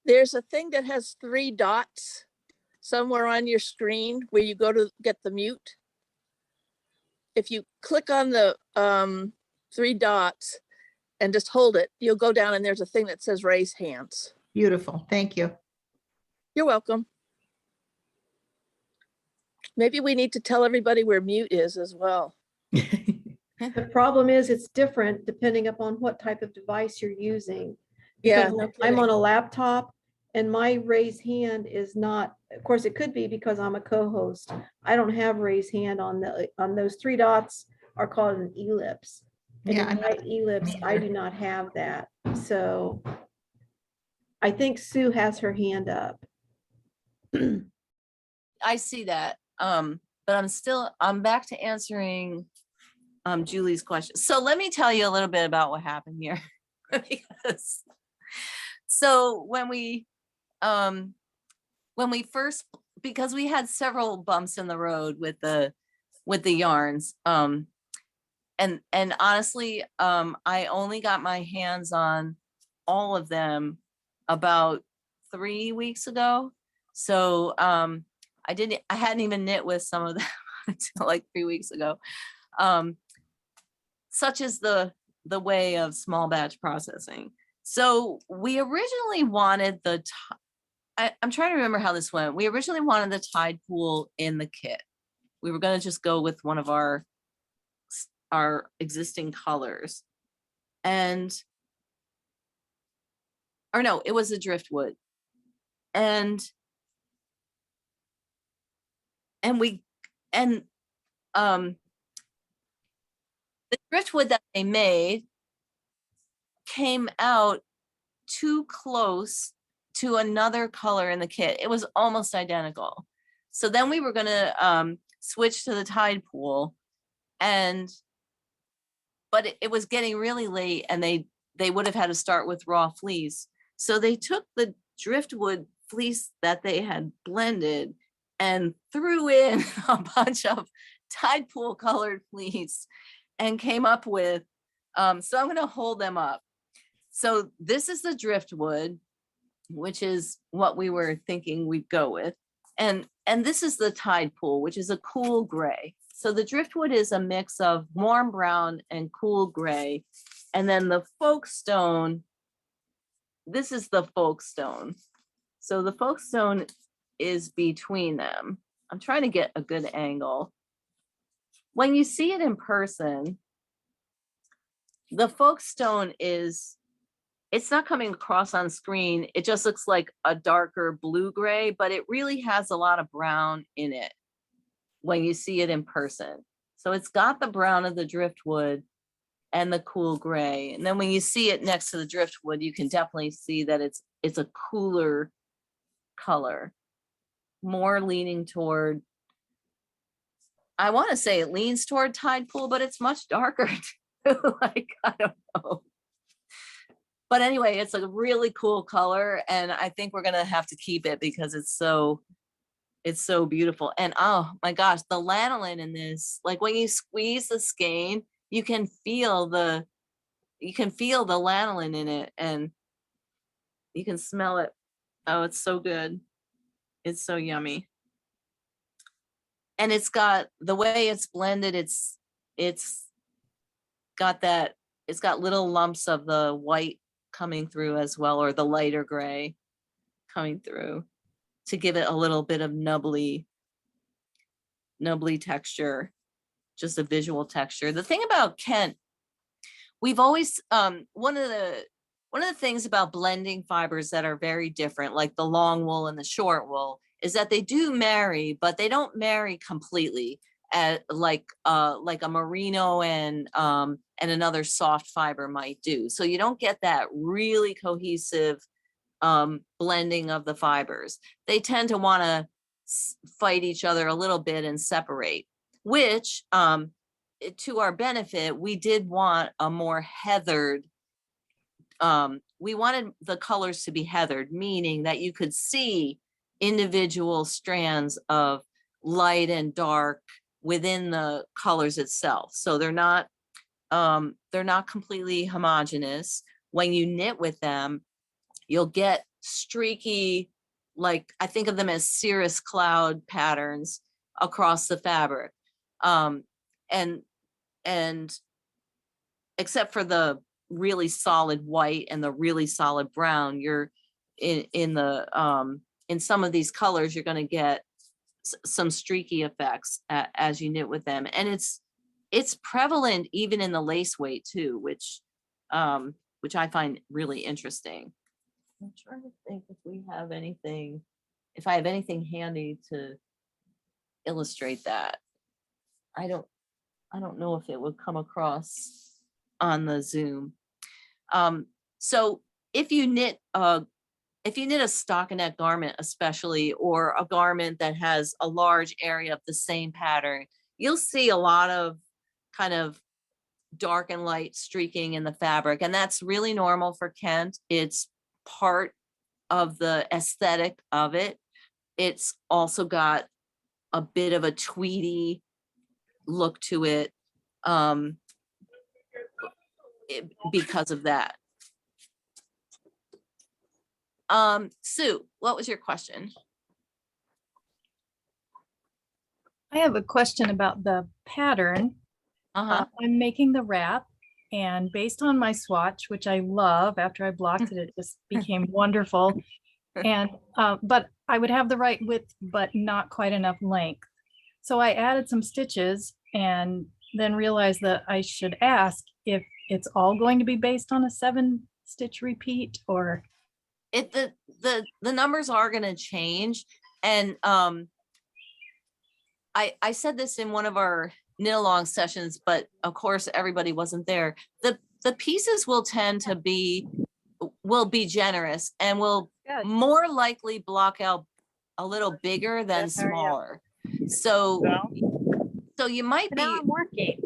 There's a thing that has 3 dots somewhere on your screen where you go to get the mute. If you click on the 3 dots and just hold it, you'll go down and there's a thing that says raise hands. Beautiful, thank you. You're welcome. Maybe we need to tell everybody where mute is as well. The problem is it's different depending upon what type of device you're using. Yeah, Because no I'm kidding. on a laptop and my raise hand is not, of course, it could be because I'm a co-host. I don't have raise hand on those 3 dots are called an ellipse. And Yeah, in my ellipse, I do not have that. So I think Sue has her hand up. I see that. But I'm back to answering Julie's question. So let me tell you a little bit about what happened here. So when we first, because we had several bumps in the road with the yarns, and honestly, I only got my hands on all of them about 3 weeks ago. So I hadn't even knit with some of them until like 3 weeks ago. Such is the way of small batch processing. So we originally wanted I'm trying to remember how this went. We originally wanted the Tide Pool in the kit. We were going to just go with one of our existing colors. Or no, it was a driftwood. And the driftwood that they made came out too close to another color in the kit. It was almost identical. So then we were going to switch to the Tide Pool, but it was getting really late and they would have had to start with raw fleece. So they took the driftwood fleece that they had blended and threw in a bunch of Tide Pool colored fleece and came up with, so I'm going to hold them up. So this is the driftwood, which is what we were thinking we'd go with. And this is the Tide Pool, which is a cool gray. So the driftwood is a mix of warm brown and cool gray. And then the Folkestone, this is the Folkestone. So the Folkestone is between them. I'm trying to get a good angle. When you see it in person, the Folkestone it's not coming across on screen. It just looks like a darker blue gray, but it really has a lot of brown in it when you see it in person. So it's got the brown of the driftwood and the cool gray. And then when you see it next to the driftwood, you can definitely see that it's a cooler color, more leaning toward, I want to say it leans toward Tide Pool, but it's much darker too. Like, I don't know. But anyway, it's a really cool color, and I think we're gonna have to keep it because it's so beautiful. And oh my gosh, the lanolin in this, like when you squeeze the skein, you can feel the lanolin in it, and you can smell it. Oh, it's so good. It's so yummy. And it's got the way it's blended, it's got little lumps of the white coming through as well, or the lighter gray coming through to give it a little bit of nubbly texture, just a visual texture. The thing about Kent, we've always, one of the things about blending fibers that are very different, like the long wool and the short wool, is that they do marry, but they don't marry completely like a merino and another soft fiber might do. So you don't get that really cohesive blending of the fibers. They tend to want to fight each other a little bit and separate, which to our benefit, we did want a more heathered, we wanted the colors to be heathered, meaning that you could see individual strands of light and dark within the colors itself. So they're not completely homogeneous. When you knit with them, you'll get streaky, like I think of them as cirrus cloud patterns across the fabric. And except for the really solid white and the really solid brown, you're in some of these colors, you're going to get some streaky effects as you knit with them. And it's prevalent even in the lace weight too, which I find really interesting. I'm trying to think if I have anything handy to illustrate that. I don't know if it would come across on the Zoom. So if you knit a stockinette garment, especially, or a garment that has a large area of the same pattern, you'll see a lot of kind of dark and light streaking in the fabric. And that's really normal for Kent. It's part of the aesthetic of it. It's also got a bit of a tweedy look to it, because of that. Sue, what was your question? I have a question about the pattern. I'm making the wrap, and based on my swatch, which I love, after I blocked it, it just became wonderful. And but I would have the right width, but not quite enough length. So I added some stitches and then realized that I should ask if it's all going to be based on a 7-stitch repeat, or the numbers are going to change. And I said this in one of our knit along sessions, but of course everybody wasn't there. The pieces will tend to be generous and will more likely block out a little bigger than smaller. So you might be. I'm working.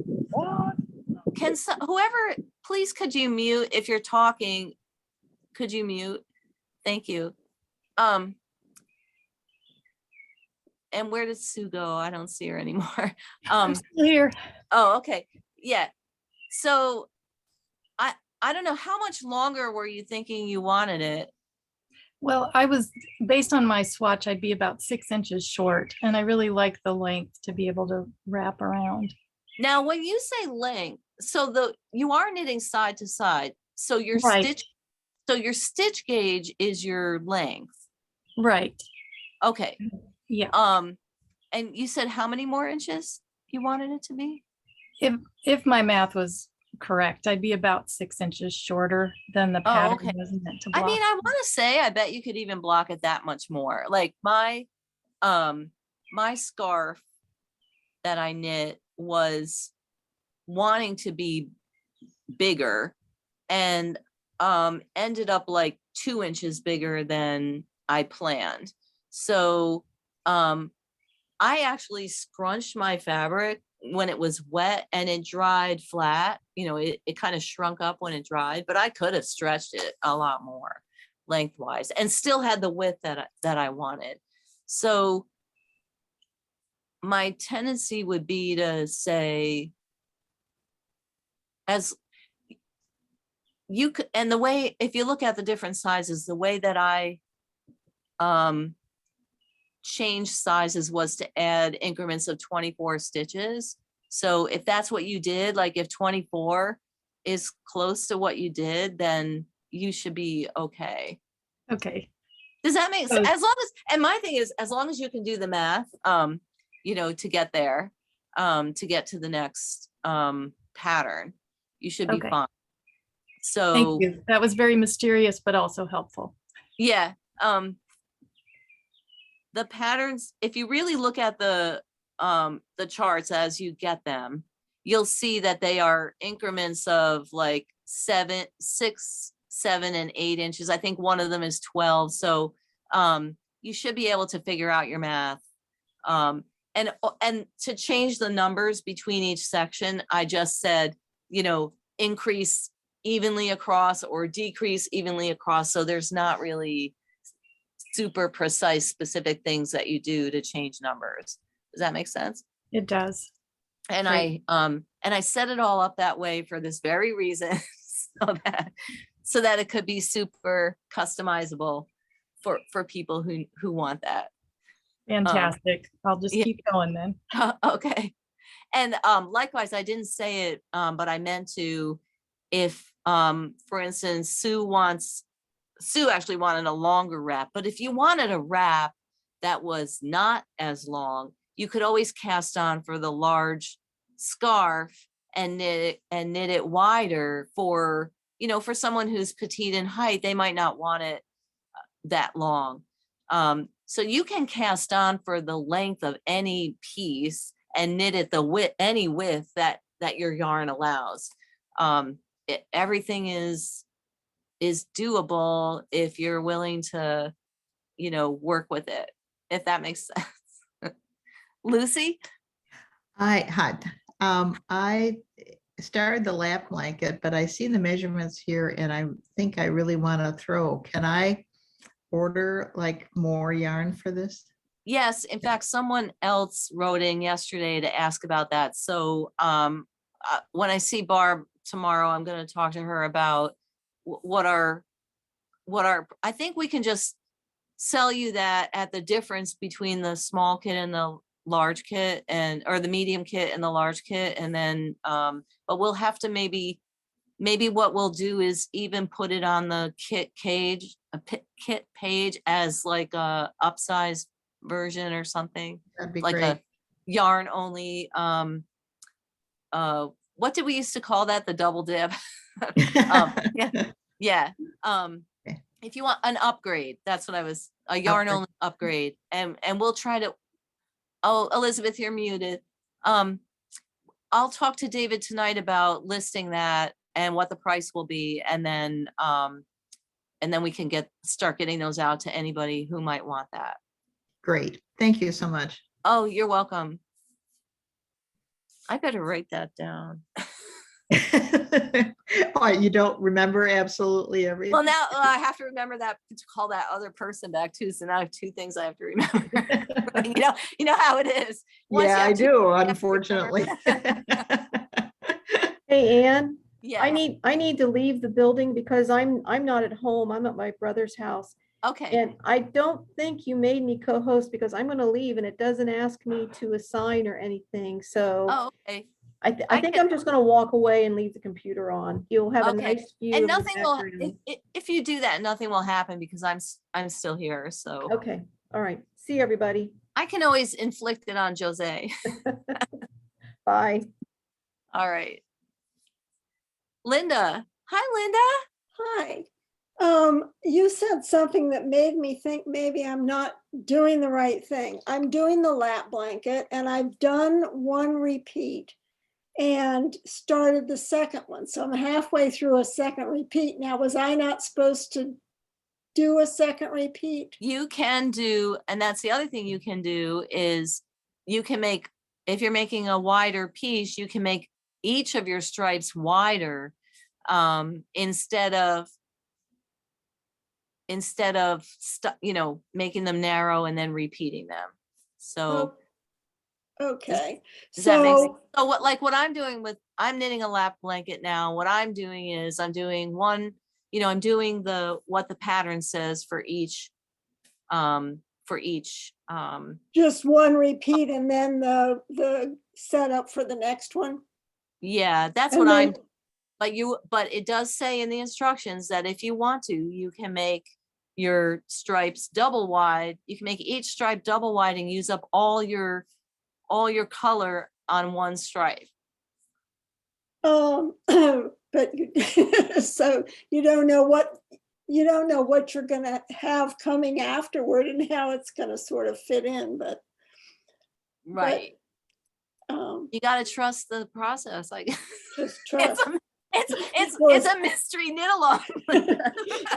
Whoever, please, could you mute if you're talking? Could you mute? Thank you. And where did Sue go? I don't see her anymore. I'm still here. Oh, okay. Yeah. So I don't know, how much longer were you thinking you wanted it? Well, I was, based on my swatch, I'd be about 6 inches short, and I really like the length to be able to wrap around. Now, when you say length, so you are knitting side to side. So your stitch gauge is your length. Right. Okay. Yeah. And you said how many more inches you wanted it to be? If my math was correct, I'd be about 6 inches shorter than the pattern was meant to block. I mean, I want to say, I bet you could even block it that much more. Like my scarf that I knit was wanting to be bigger and ended up like 2 inches bigger than I planned. So I actually scrunched my fabric when it was wet and it dried flat. You know, it kind of shrunk up when it dried, but I could have stretched it a lot more lengthwise and still had the width that I wanted. So my tendency would be to say, as you could, and the way, if you look at the different sizes, the way that I changed sizes was to add increments of 24 stitches. So if that's what you did, like if 24 is close to what you did, then you should be okay. Okay. Does that make sense? As long as, and my thing is, as long as you can do the math, you know, to get there, to get to the next pattern. You should be Okay. fine. So Thank you. That was very mysterious, but also helpful. yeah, the patterns, if you really look at the charts as you get them, you'll see that they are increments of like 7, 6, 7, and 8 inches. I think one of them is 12. So you should be able to figure out your math. And to change the numbers between each section, I just said, increase evenly across or decrease evenly across. So there's not really super precise, specific things that you do to change numbers. Does that make sense? It does. And Great. I set it all up that way for this very reason, so that it could be super customizable for people who want that. Fantastic. I'll just yeah. keep going then. Okay. And likewise, I didn't say it, but I meant to, if for instance, Sue actually wanted a longer wrap, but if you wanted a wrap that was not as long, you could always cast on for the large scarf and knit it wider for, for someone who's petite in height. They might not want it that long. So you can cast on for the length of any piece and knit it any width that your yarn allows. Everything is doable if you're willing to, work with it, if that makes sense. Lucy? Hi. I started the lap blanket, but I see the measurements here and I think I really want to throw. Can I order like more yarn for this? Yes, in fact, someone else wrote in yesterday to ask about that. So when I see Barb tomorrow, I'm going to talk to her about what our, I think we can just sell you that at the difference between the small kit and the large kit, or the medium kit and the large kit. And then, but we'll have to maybe what we'll do is even put it on the kit page as like a upsized version or something. That'd be like great. a yarn only. What did we used to call that? The double dip. Yeah. If you want an upgrade, that's what a yarn only upgrade. And we'll try to, oh, Elizabeth, you're muted. I'll talk to David tonight about listing that and what the price will be. And then we can start getting those out to anybody who might want that. Great. Thank you so much. Oh, you're welcome. I better write that down. Oh, you don't remember absolutely everything? Well, now I have to remember that to call that other person back too. So now I have 2 things I have to remember. you know how it is. Once Yeah, you have I to- do, unfortunately. Hey, Ann, Yeah. I need to leave the building because I'm not at home. I'm at my brother's house. Okay. And I don't think you made me co-host because I'm going to leave and it doesn't ask me to assign or anything. So Oh, okay. I think I'm just going to walk away and leave the computer on. You'll have a Okay. nice view. And of the nothing will, background. if you do that, nothing will happen because I'm still here. So Okay. All right. See everybody. I can always inflict it on Jose. Bye. All right. Linda. Hi, Linda. Hi. You said something that made me think maybe I'm not doing the right thing. I'm doing the lap blanket and I've done 1 repeat and started the second one. So I'm halfway through a second repeat. Now, was I not supposed to do a second repeat? You can do, and that's the other thing you can do is you can make, if you're making a wider piece, you can make each of your stripes wider instead of making them narrow and then repeating them. So okay. does that make sense? So what I'm doing I'm knitting a lap blanket now. What I'm doing is I'm doing one, I'm doing what the pattern says for each Just 1 repeat and then the setup for the next one. Yeah, that's And what then- but it does say in the instructions that if you want to, you can make your stripes double wide. You can make each stripe double wide and use up all your color on one stripe. But so you don't know what you're gonna have coming afterward and how it's gonna sort of fit in, but Right. um, You got to trust the process. Like just trust. it's a mystery knit along.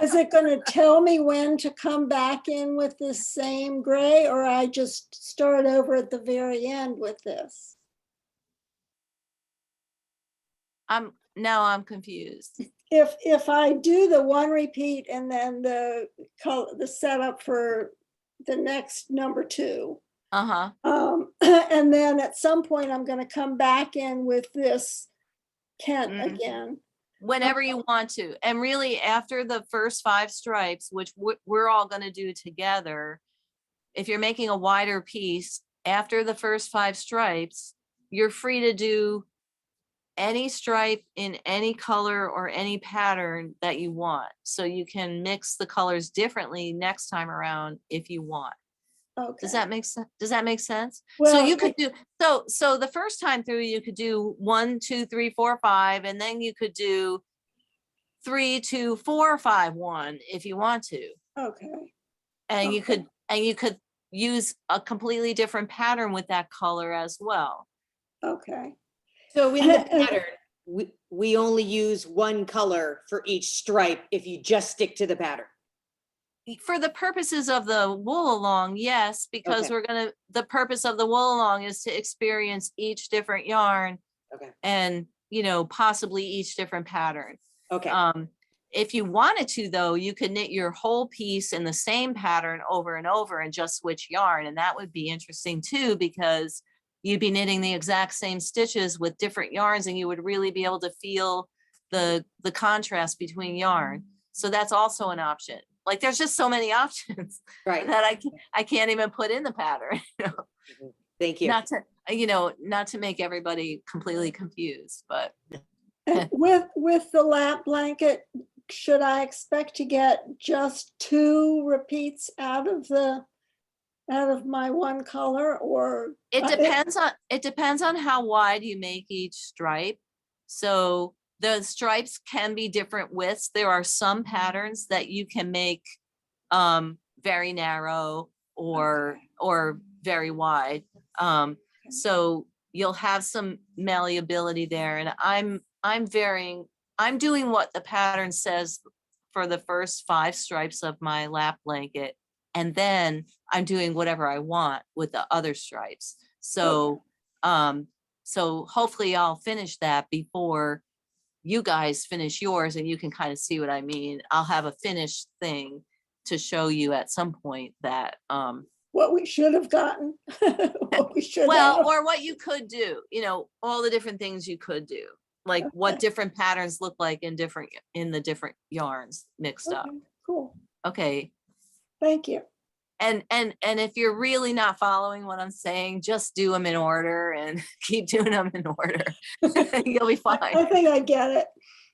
Is it gonna tell me when to come back in with this same gray, or I just start over at the very end with this? Now I'm confused. If I do the one repeat and then the setup for the next number 2, and then at some point I'm going to come back in with this Kent again. Whenever you want to. And really after the first 5 stripes, which we're all going to do together, if you're making a wider piece, after the first 5 stripes, you're free to do any stripe in any color or any pattern that you want. So you can mix the colors differently next time around if you want. Okay. Does that make sense? Does that make sense? Well, so you could do, so the first time through, you could do 1, 2, 3, 4, 5, and then you could do 3, 2, 4, 5, 1 if you want to. Okay. And you could use a completely different pattern with that color as well. Okay. So in the pattern, we only use one color for each stripe if you just stick to the pattern. For the purposes of the wool along, yes, because Okay. the purpose of the wool along is to experience each different yarn Okay. and, possibly each different pattern. Okay. If you wanted to, though, you could knit your whole piece in the same pattern over and over and just switch yarn. And that would be interesting too, because you'd be knitting the exact same stitches with different yarns and you would really be able to feel the contrast between yarn. So that's also an option. Like there's just so many options that I can't even put in the pattern. Thank you. Not to make everybody completely confused, but And with the lap blanket, should I expect to get just 2 repeats out of my one color, or it depends on how wide you make each stripe. So the stripes can be different widths. There are some patterns that you can make very narrow or very wide. So you'll have some malleability there. And I'm doing what the pattern says for the first 5 stripes of my lap blanket. And then I'm doing whatever I want with the other stripes. So, so hopefully I'll finish that before you guys finish yours, and you can kind of see what I mean. I'll have a finished thing to show you at some point that, what we should have gotten. What we should well, have. or what you could do, all the different things you could do, like what different patterns look like in the different yarns mixed up. Okay, cool. Okay. Thank you. And if you're really not following what I'm saying, just do them in order and keep doing them in order. You'll be fine. I think I get it.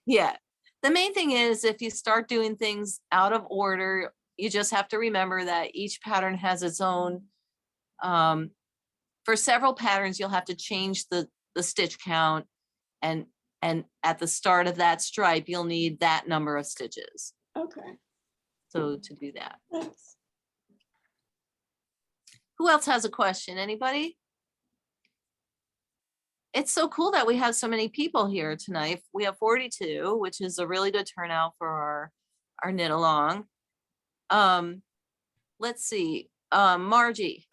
Yeah. The main thing is if you start doing things out of order, you just have to remember that each pattern has its own, for several patterns, you'll have to change the stitch count, and at the start of that stripe, you'll need that number of stitches. Okay. So to do that. Thanks. Who else has a question? Anybody? It's so cool that we have so many people here tonight. We have 42, which is a really good turnout for our knit along. Let's see, Margie.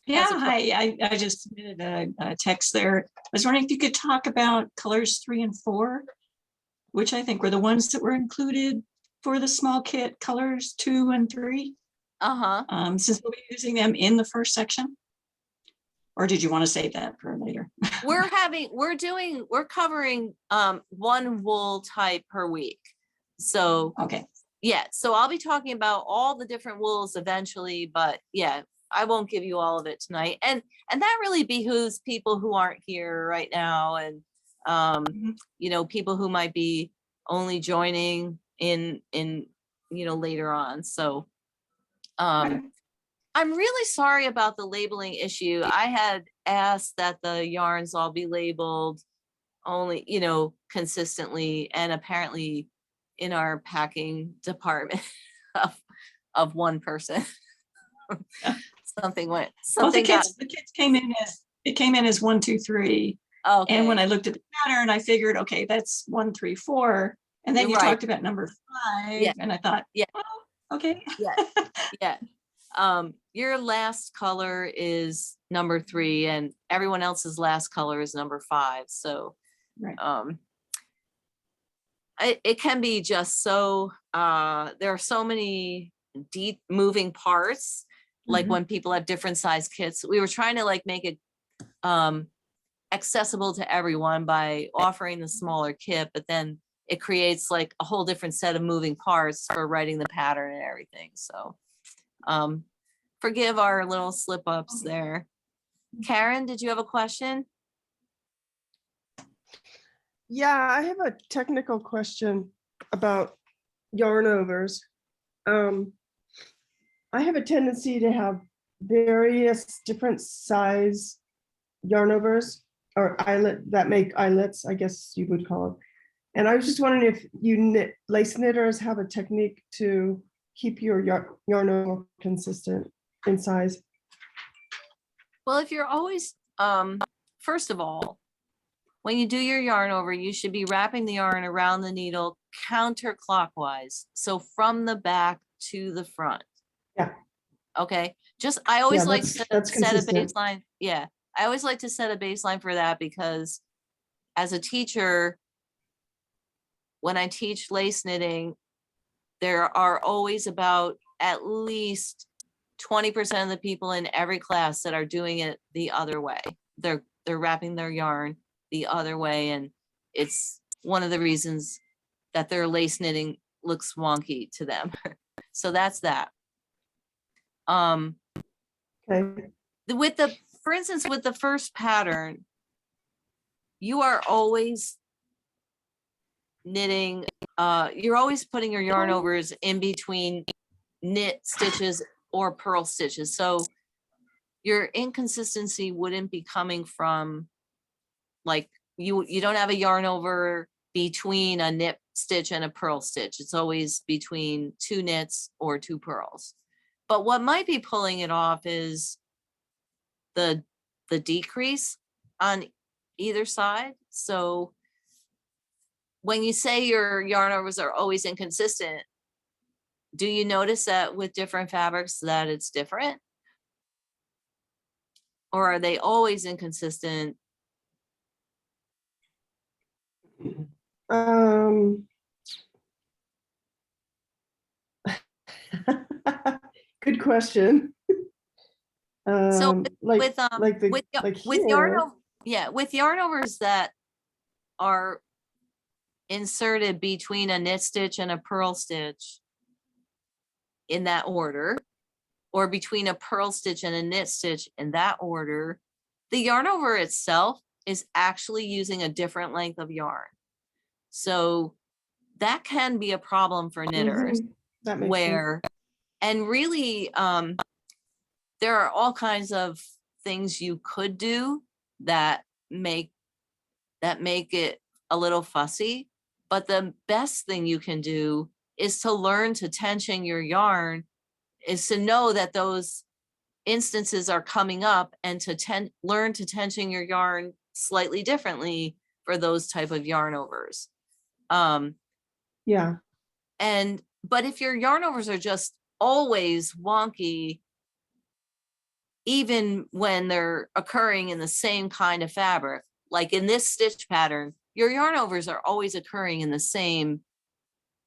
Yeah, hi, I just submitted a text there. I was wondering if you could talk about colors 3 and 4, which I think were the ones that were included for the small kit, colors 2 and 3. Since we'll be using them in the first section. Or did you want to save that for later? We're covering one wool type per week. So okay. Yeah, so I'll be talking about all the different wools eventually, but yeah, I won't give you all of it tonight. And that really behooves people who aren't here right now, and people who might be only joining in later on. So I'm really sorry about the labeling issue. I had asked that the yarns all be labeled only, consistently, and apparently in our packing department of one person. Something went, Well, something got, the kids came in as 1, 2, 3. okay. And when I looked at the pattern, I figured, okay, that's 1, 3, 4. And then You're you right. talked about number 5, Yeah. and I thought, Yeah. oh, okay. Yeah. Your last color is number 3, and everyone else's last color is number 5. So, Right. it can be just so, there are so many deep moving parts, like Mhm. when people have different size kits. We were trying to like make it accessible to everyone by offering the smaller kit, but then it creates like a whole different set of moving parts for writing the pattern and everything. So forgive our little slip ups there. Karen, did you have a question? Yeah, I have a technical question about yarn overs. I have a tendency to have various different size yarn overs or that make eyelets, I guess you would call them. And I was just wondering if you lace knitters have a technique to keep your yarn over consistent in size. Well, if you're always, first of all, when you do your yarn over, you should be wrapping the yarn around the needle counterclockwise. So from the back to the front. Yeah. Okay. I always like to that's set a consistent. baseline. Yeah. I always like to set a baseline for that because as a teacher, when I teach lace knitting, there are always about at least 20% of the people in every class that are doing it the other way. They're wrapping their yarn the other way, and it's one of the reasons that their lace knitting looks wonky to them. So that's that. Okay. For instance, with the first pattern, you are always knitting, you're always putting your yarn overs in between knit stitches or purl stitches. So your inconsistency wouldn't be coming from like you don't have a yarn over between a knit stitch and a purl stitch. It's always between 2 knits or 2 purls. But what might be pulling it off is the decrease on either side. So when you say your yarn overs are always inconsistent, do you notice that with different fabrics that it's different? Or are they always inconsistent? Good question. So with yarn here. over, yeah, with yarn overs that are inserted between a knit stitch and a purl stitch in that order, or between a purl stitch and a knit stitch in that order, the yarn over itself is actually using a different length of yarn. So that can be a problem for knitters That makes where, and really, there are all kinds of things you could do that make it a little fussy, but the best thing you can do is to learn to tension your yarn, is to know that those instances are coming up and to learn to tension your yarn slightly differently for those type of yarn overs. Yeah. But if your yarn overs are just always wonky, even when they're occurring in the same kind of fabric, like in this stitch pattern, your yarn overs are always occurring in the same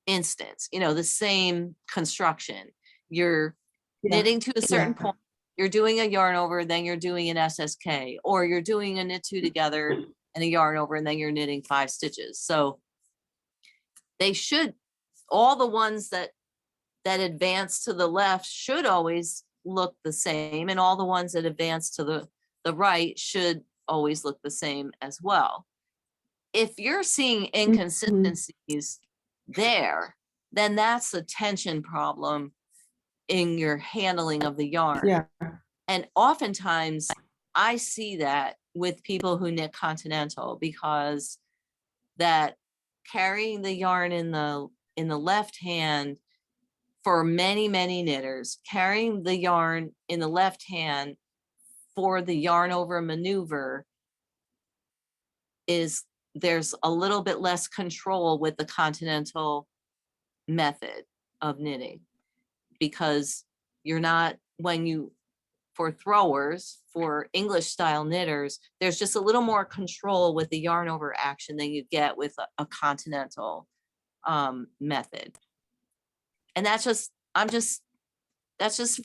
instance, the same construction. You're knitting to a certain point, you're doing a yarn over, then you're doing an SSK, or you're doing a knit 2 together and a yarn over, and then you're knitting 5 stitches. So they should, all the ones that advance to the left should always look the same, and all the ones that advance to the right should always look the same as well. If you're seeing inconsistencies there, then that's a tension problem in your handling of the yarn. Yeah. And oftentimes I see that with people who knit continental, because that carrying the yarn in the left hand, for many knitters, carrying the yarn in the left hand for the yarn over maneuver there's a little bit less control with the continental method of knitting, because you're not, for throwers, for English style knitters, there's just a little more control with the yarn over action than you get with a continental method. And that's just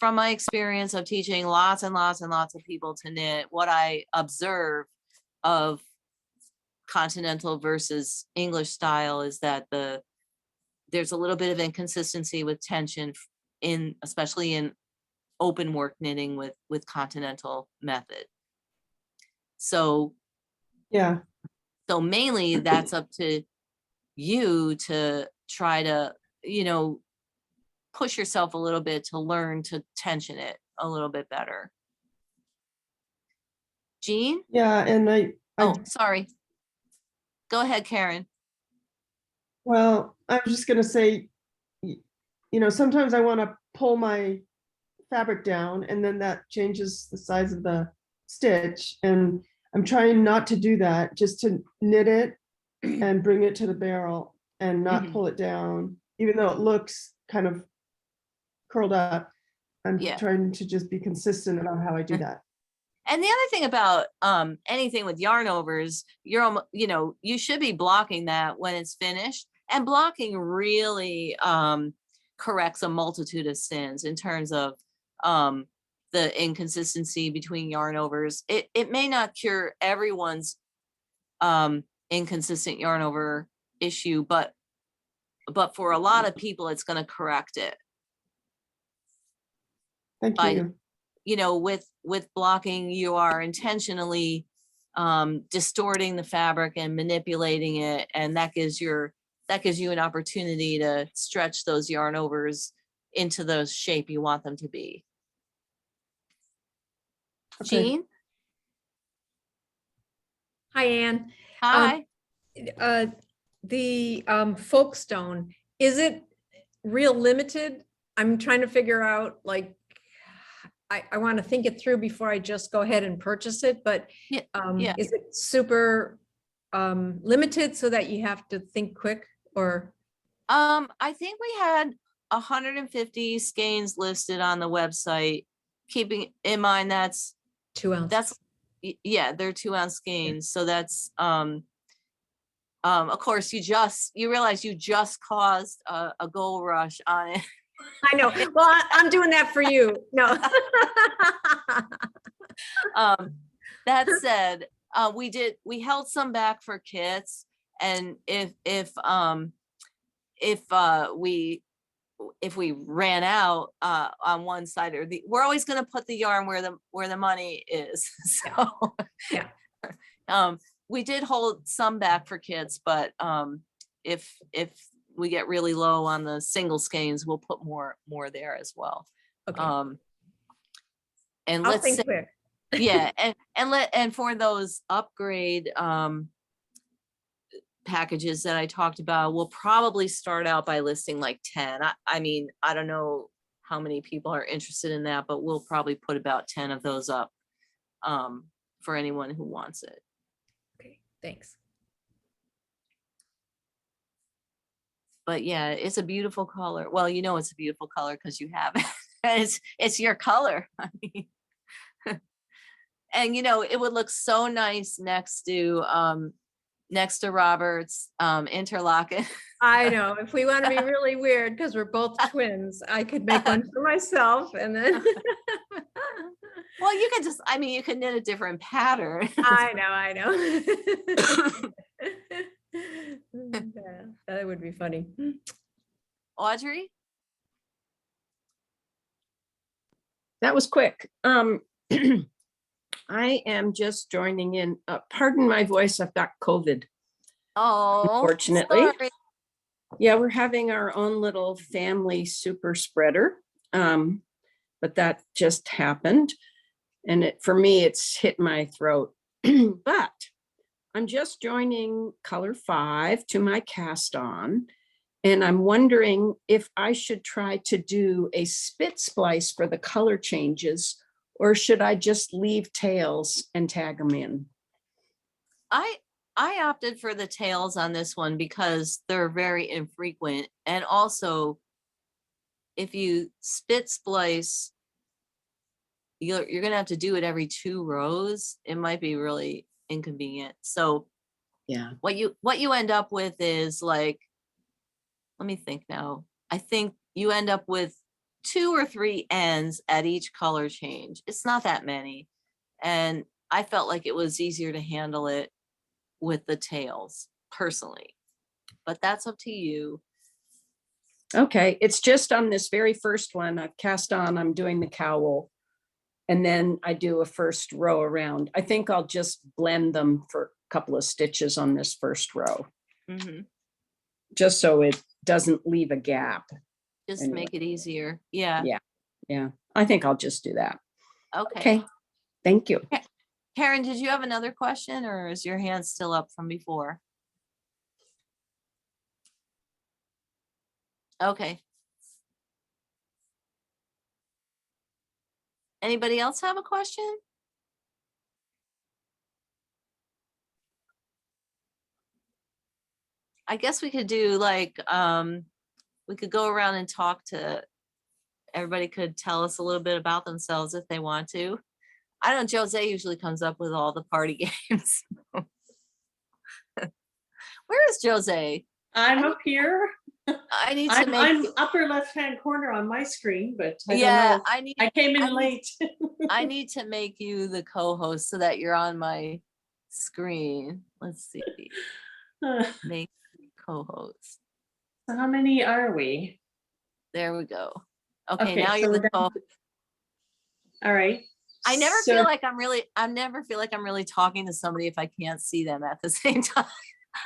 from my experience of teaching lots and lots and lots of people to knit. What I observe of continental versus English style is that there's a little bit of inconsistency with tension especially in open work knitting with continental method. So yeah. So mainly that's up to you to try to, push yourself a little bit to learn to tension it a little bit better. Jean? Yeah, and sorry. Go ahead, Karen. Well, I was just gonna say, sometimes I want to pull my fabric down and then that changes the size of the stitch. And I'm trying not to do that, just to knit it and bring it to the barrel and not pull it down, even though it looks kind of curled up. I'm trying to just be consistent about how I do that. And the other thing about anything with yarn overs, you should be blocking that when it's finished. And blocking really corrects a multitude of sins in terms of the inconsistency between yarn overs. It may not cure everyone's inconsistent yarn over issue, but for a lot of people, it's going to correct it. Thank you. With blocking, you are intentionally distorting the fabric and manipulating it, and that gives you an opportunity to stretch those yarn overs into the shape you want them to be. Okay. Jean? Hi, Anne. Hi. The Folkestone, is it real limited? I'm trying to figure out, I want to think it through before I just go ahead and purchase it, but is it super limited so that you have to think quick, or? I think we had 150 skeins listed on the website, keeping in mind that's 2 ounce. They're 2 ounce skeins. So that's, of course, you realize you just caused a gold rush on it. I know. Well, I'm doing that for you. No. That said, we held some back for kits, and if we ran out on one side or we're always going to put the yarn where the money is. So we did hold some back for kits, but if we get really low on the single skeins, we'll put more there as well. Okay. And I'll let's think say, quick. yeah, and for those upgrade packages that I talked about, we'll probably start out by listing like 10. I mean, I don't know how many people are interested in that, but we'll probably put about 10 of those up for anyone who wants it. Okay, thanks. But yeah, it's a beautiful color. Well, it's a beautiful color because you have it. It's your color. I mean, and it would look so nice next to Robert's interlocking. I know. If we want to be really weird, because we're both twins, I could make one for myself and then. Well, you could you could knit a different pattern. I know. Yeah, that would be funny. Audrey? That was quick. I am just joining in. Pardon my voice, I've got COVID. Oh, unfortunately. sorry. Yeah, we're having our own little family super spreader. But that just happened. And for me, it's hit my throat. But I'm just joining color 5 to my cast on. And I'm wondering if I should try to do a spit splice for the color changes, or should I just leave tails and tag them in? I opted for the tails on this one because they're very infrequent. And also, if you spit splice, you're going to have to do it every 2 rows. It might be really inconvenient. So yeah, what you end up with is like, let me think now. I think you end up with 2 or 3 ends at each color change. It's not that many. And I felt like it was easier to handle it with the tails personally, but that's up to you. Okay, it's just on this very first one I've cast on, I'm doing the cowl, and then I do a first row around. I think I'll just blend them for a couple of stitches on this first row, just so it doesn't leave a gap. Just Anyway. make it easier. Yeah. Yeah, I think I'll just do that. Okay. Thank you. Karen, did you have another question, or is your hand still up from before? Okay. Anybody else have a question? I guess we could do like, we could go around and talk to, everybody could tell us a little bit about themselves if they want to. I don't know, Jose usually comes up with all the party games. Where is Jose? I'm up here. I need to I'm make, upper left-hand corner on my screen, but I yeah, don't know. I came in late. I need to make you the co-host so that you're on my screen. Let's see. Make me co-host. So how many are we? There we go. Okay, now so you're the then- co-host. All right. I never So- feel like I never feel like I'm really talking to somebody if I can't see them at the same time.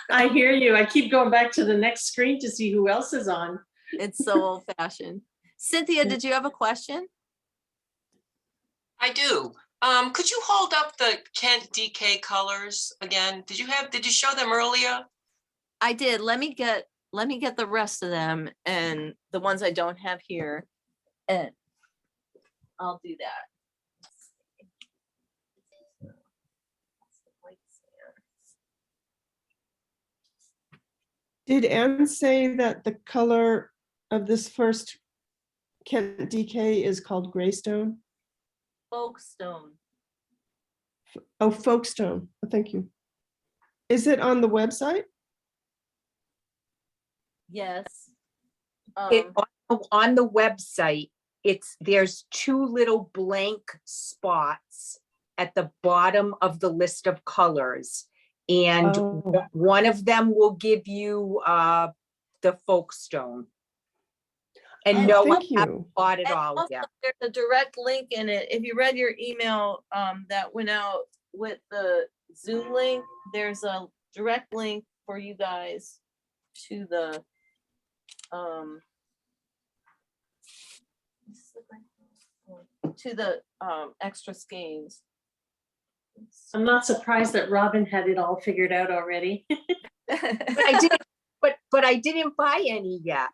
I hear you. I keep going back to the next screen to see who else is on. It's so old fashioned. Cynthia, did you have a question? I do. Could you hold up the Kent DK colors again? Did you show them earlier? I did. Let me get the rest of them and the ones I don't have here. And I'll do that. Did Anne say that the color of this first Kent DK is called Greystone? Folkstone. Oh, Folkstone. Oh, thank you. Is it on the website? Yes. On the website, there's 2 little blank spots at the bottom of the list of colors. And one of them will give you the Folkstone. And no, I haven't bought it all yet. There's a direct link in it. If you read your email that went out with the Zoom link, there's a direct link for you guys to the extra skeins. I'm not surprised that Robin had it all figured out already. But I didn't buy any yet.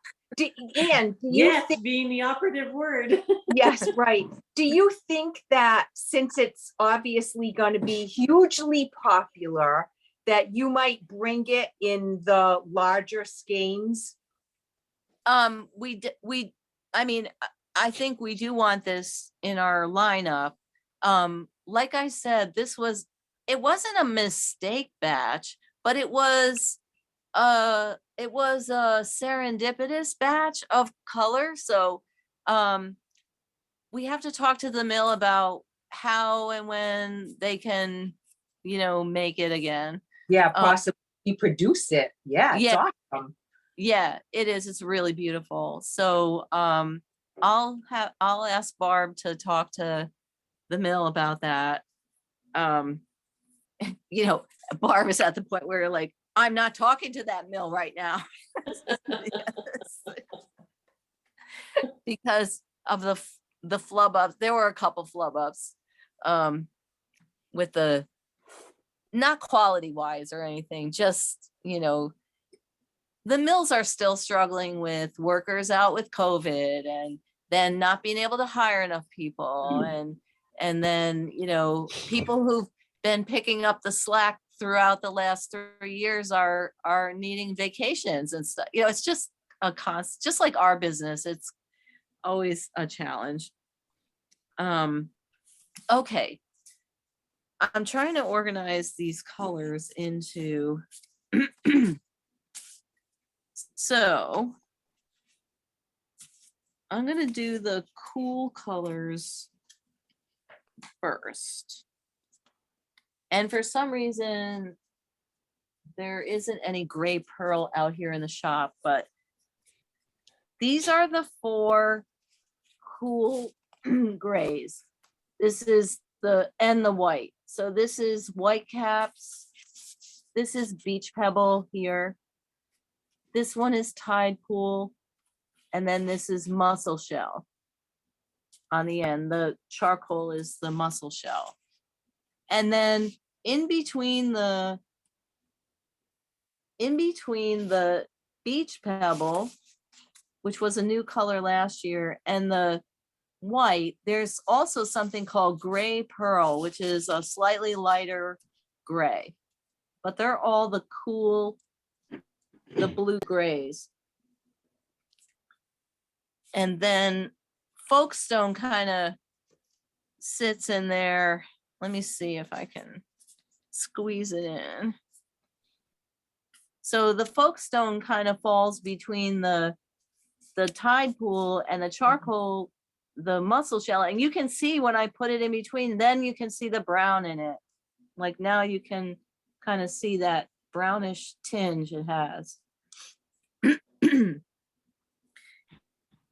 Anne, do you Yes, think, being the operative word. yes, right. Do you think that since it's obviously going to be hugely popular, that you might bring it in the larger skeins? I mean, I think we do want this in our lineup. Like I said, it wasn't a mistake batch, but it was a serendipitous batch of color. So we have to talk to the mill about how and when they can, make it again. Yeah, possibly produce it. Yeah, it's awesome. Yeah, it is. It's really beautiful. So I'll ask Barb to talk to the mill about that. Barb is at the point where like, I'm not talking to that mill right now. Because of the flub ups. There were a couple flub ups with the, not quality wise or anything, just, you know, the mills are still struggling with workers out with COVID, and then not being able to hire enough people, and then, you know, people who've been picking up the slack throughout the last 3 years are needing vacations and stuff. You know, it's just a just like our business, it's always a challenge. Okay. I'm trying to organize these colors into so I'm gonna do the cool colors first. And for some reason, there isn't any gray pearl out here in the shop, but these are the 4 cool grays. This is the white. So this is white caps. This is beach pebble here. This one is tide pool. And then this is mussel shell on the end. The charcoal is the mussel shell. And then in between the beach pebble, which was a new color last year, and the white, there's also something called gray pearl, which is a slightly lighter gray, but they're all the cool, the blue grays. And then Folkstone kind of sits in there. Let me see if I can squeeze it in. So the Folkstone kind of falls between the tide pool and the charcoal, the mussel shell. And you can see when I put it in between, then you can see the brown in it. Like now you can kind of see that brownish tinge it has.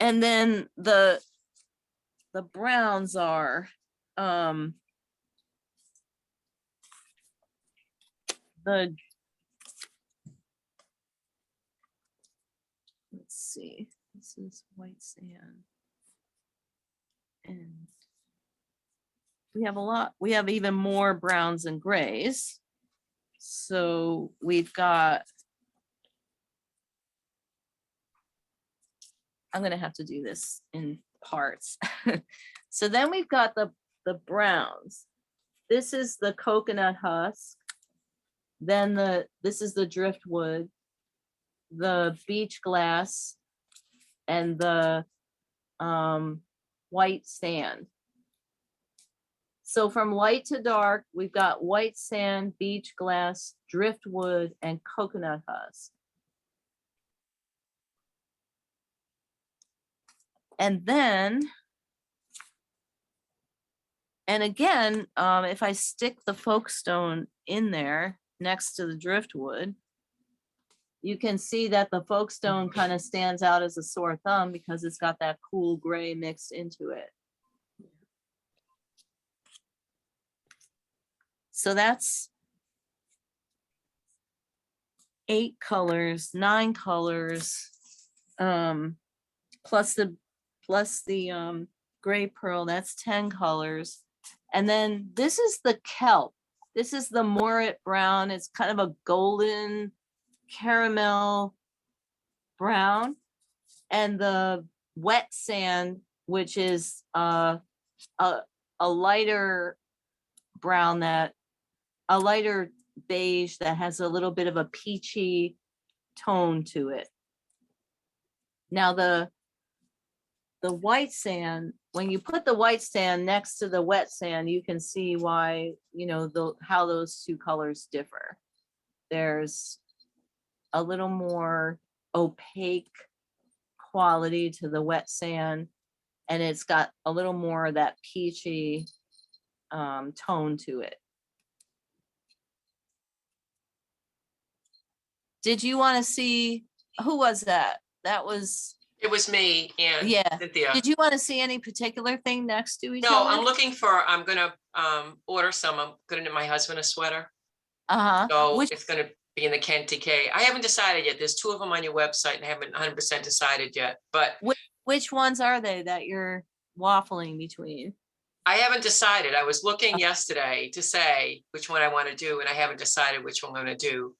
And then the browns are let's see, this is white sand. And we have even more browns and grays. So we've got, I'm gonna have to do this in parts. So then we've got the browns. This is the coconut husk. Then this is the driftwood, the beach glass, and the white sand. So from light to dark, we've got white sand, beach glass, driftwood, and coconut husk. And then, and again, if I stick the Folkstone in there next to the driftwood, you can see that the Folkstone kind of stands out as a sore thumb because it's got that cool gray mixed into it. So that's 8 colors, 9 colors, plus the gray pearl, that's 10 colors. And then this is the kelp. This is the Morit brown. It's kind of a golden caramel brown. And the wet sand, which is a lighter brown, a lighter beige that has a little bit of a peachy tone to it. Now the white sand, when you put the white sand next to the wet sand, you can see why, you know, how those 2 colors differ. There's a little more opaque quality to the wet sand, and it's got a little more of that peachy tone to it. Did you want to see, who was that? That was. It was me and Yeah. Cynthia. Did you want to see any particular thing next to each No, other? I'm looking for, I'm gonna order some. I'm gonna knit my husband a sweater. Uh-huh. So Which, it's gonna be in the Ken TK. I haven't decided yet. There's 2 of them on your website and I haven't 100% decided yet, but Which ones are they that you're waffling between? I haven't decided. I was looking yesterday to say which one I want to do, and I haven't decided which one I'm going to do.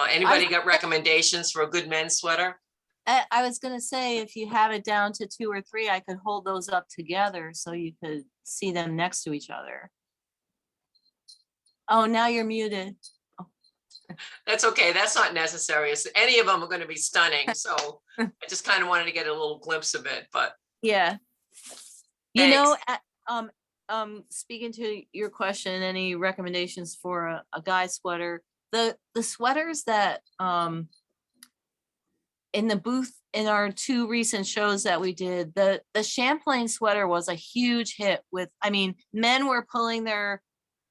Anybody got recommendations for a good men's sweater? I was gonna say, if you have it down to 2 or 3, I could hold those up together so you could see them next to each other. Oh, now you're muted. That's okay. That's not necessary. Any of them are going to be stunning. So I just kind of wanted to get a little glimpse of it, but Yeah. You know, speaking to your question, any recommendations for a guy sweater? The sweaters that in the booth in our 2 recent shows that we did, the Champlain sweater was a huge hit with, I mean, men were pulling their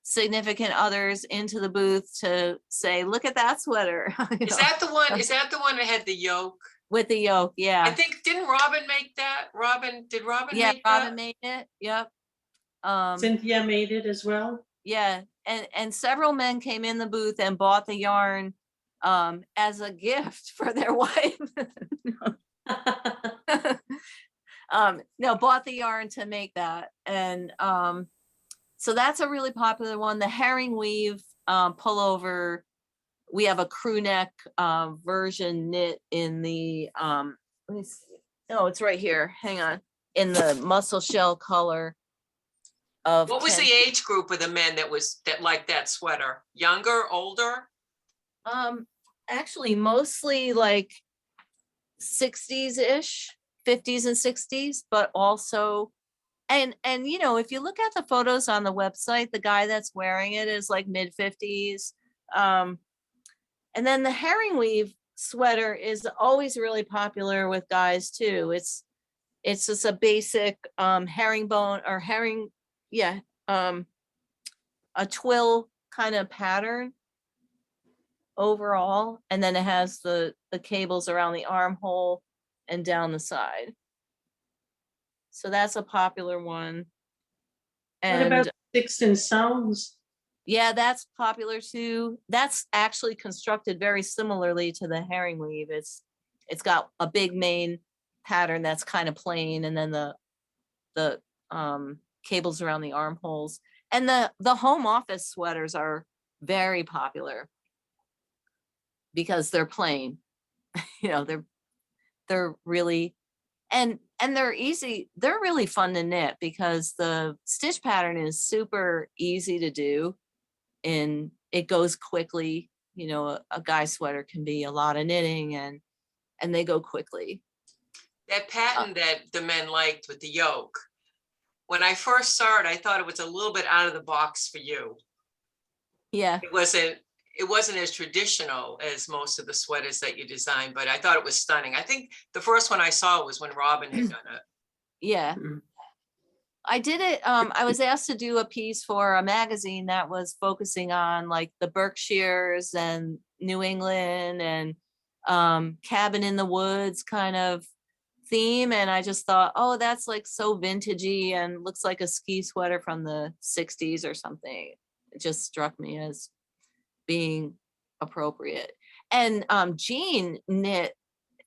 significant others into the booth to say, look at that sweater. is that the one? Is that the one that had the yoke? With the yoke, yeah. I think, didn't Robin make that? Did Robin Yeah, make that? Robin made it. Yep. Cynthia made it as well. Yeah, and several men came in the booth and bought the yarn as a gift for their wife. No, bought the yarn to make that. And so that's a really popular one. The herring weave pullover, we have a crew neck version knit in the let me see. Oh, it's right here. Hang on. In the mussel shell color of What was the age group of the men that liked that sweater? Younger, older? Actually mostly like 60s-ish, 50s and 60s, but also and you know, if you look at the photos on the website, the guy that's wearing it is like mid 50s. And then the herring weave sweater is always really popular with guys too. It's just a basic herringbone or herring, yeah, a twill kind of pattern overall, and then it has the cables around the armhole and down the side. So that's a popular one. What about Sticks and Sounds? Yeah, that's popular too. That's actually constructed very similarly to the herring weave. It's got a big main pattern that's kind of plain, and then the cables around the armholes. And the home office sweaters are very popular because they're plain. You know, they're really and they're easy. They're really fun to knit because the stitch pattern is super easy to do and it goes quickly. You know, a guy sweater can be a lot of knitting and they go quickly. That pattern that the men liked with the yoke, when I first saw it, I thought it was a little bit out of the box for you. Yeah. It wasn't as traditional as most of the sweaters that you designed, but I thought it was stunning. I think the first one I saw was when Robin had done it. Yeah. I did it. I was asked to do a piece for a magazine that was focusing on like the Berkshires and New England and cabin in the woods kind of theme. And I just thought, oh, that's like so vintagey and looks like a ski sweater from the 60s or something. It just struck me as being appropriate. And Jean knit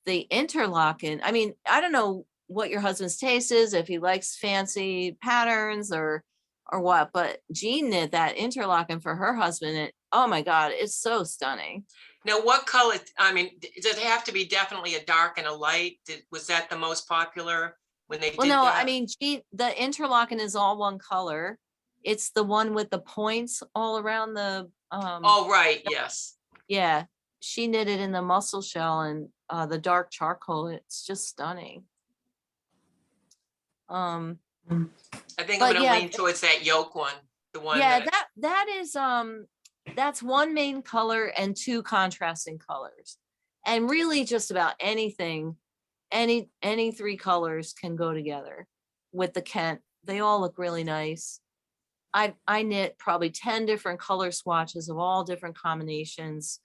the interlocking. I mean, I don't know what your husband's taste is, if he likes fancy patterns or what, but Jean knit that interlocking for her husband. And oh my God, it's so stunning. Now, what color, I mean, does it have to be definitely a dark and a light? Was that the most popular when they did that? No, I mean, the interlocking is all one color. It's the one with the points all around the oh, right, yes. Yeah, she knit it in the mussel shell and the dark charcoal. It's just stunning. I think I'm gonna lean towards that yoke one, the one. Yeah, that is that's one main color and 2 contrasting colors, and really just about anything, any 3 colors can go together with the Kent. They all look really nice. I knit probably 10 different color swatches of all different combinations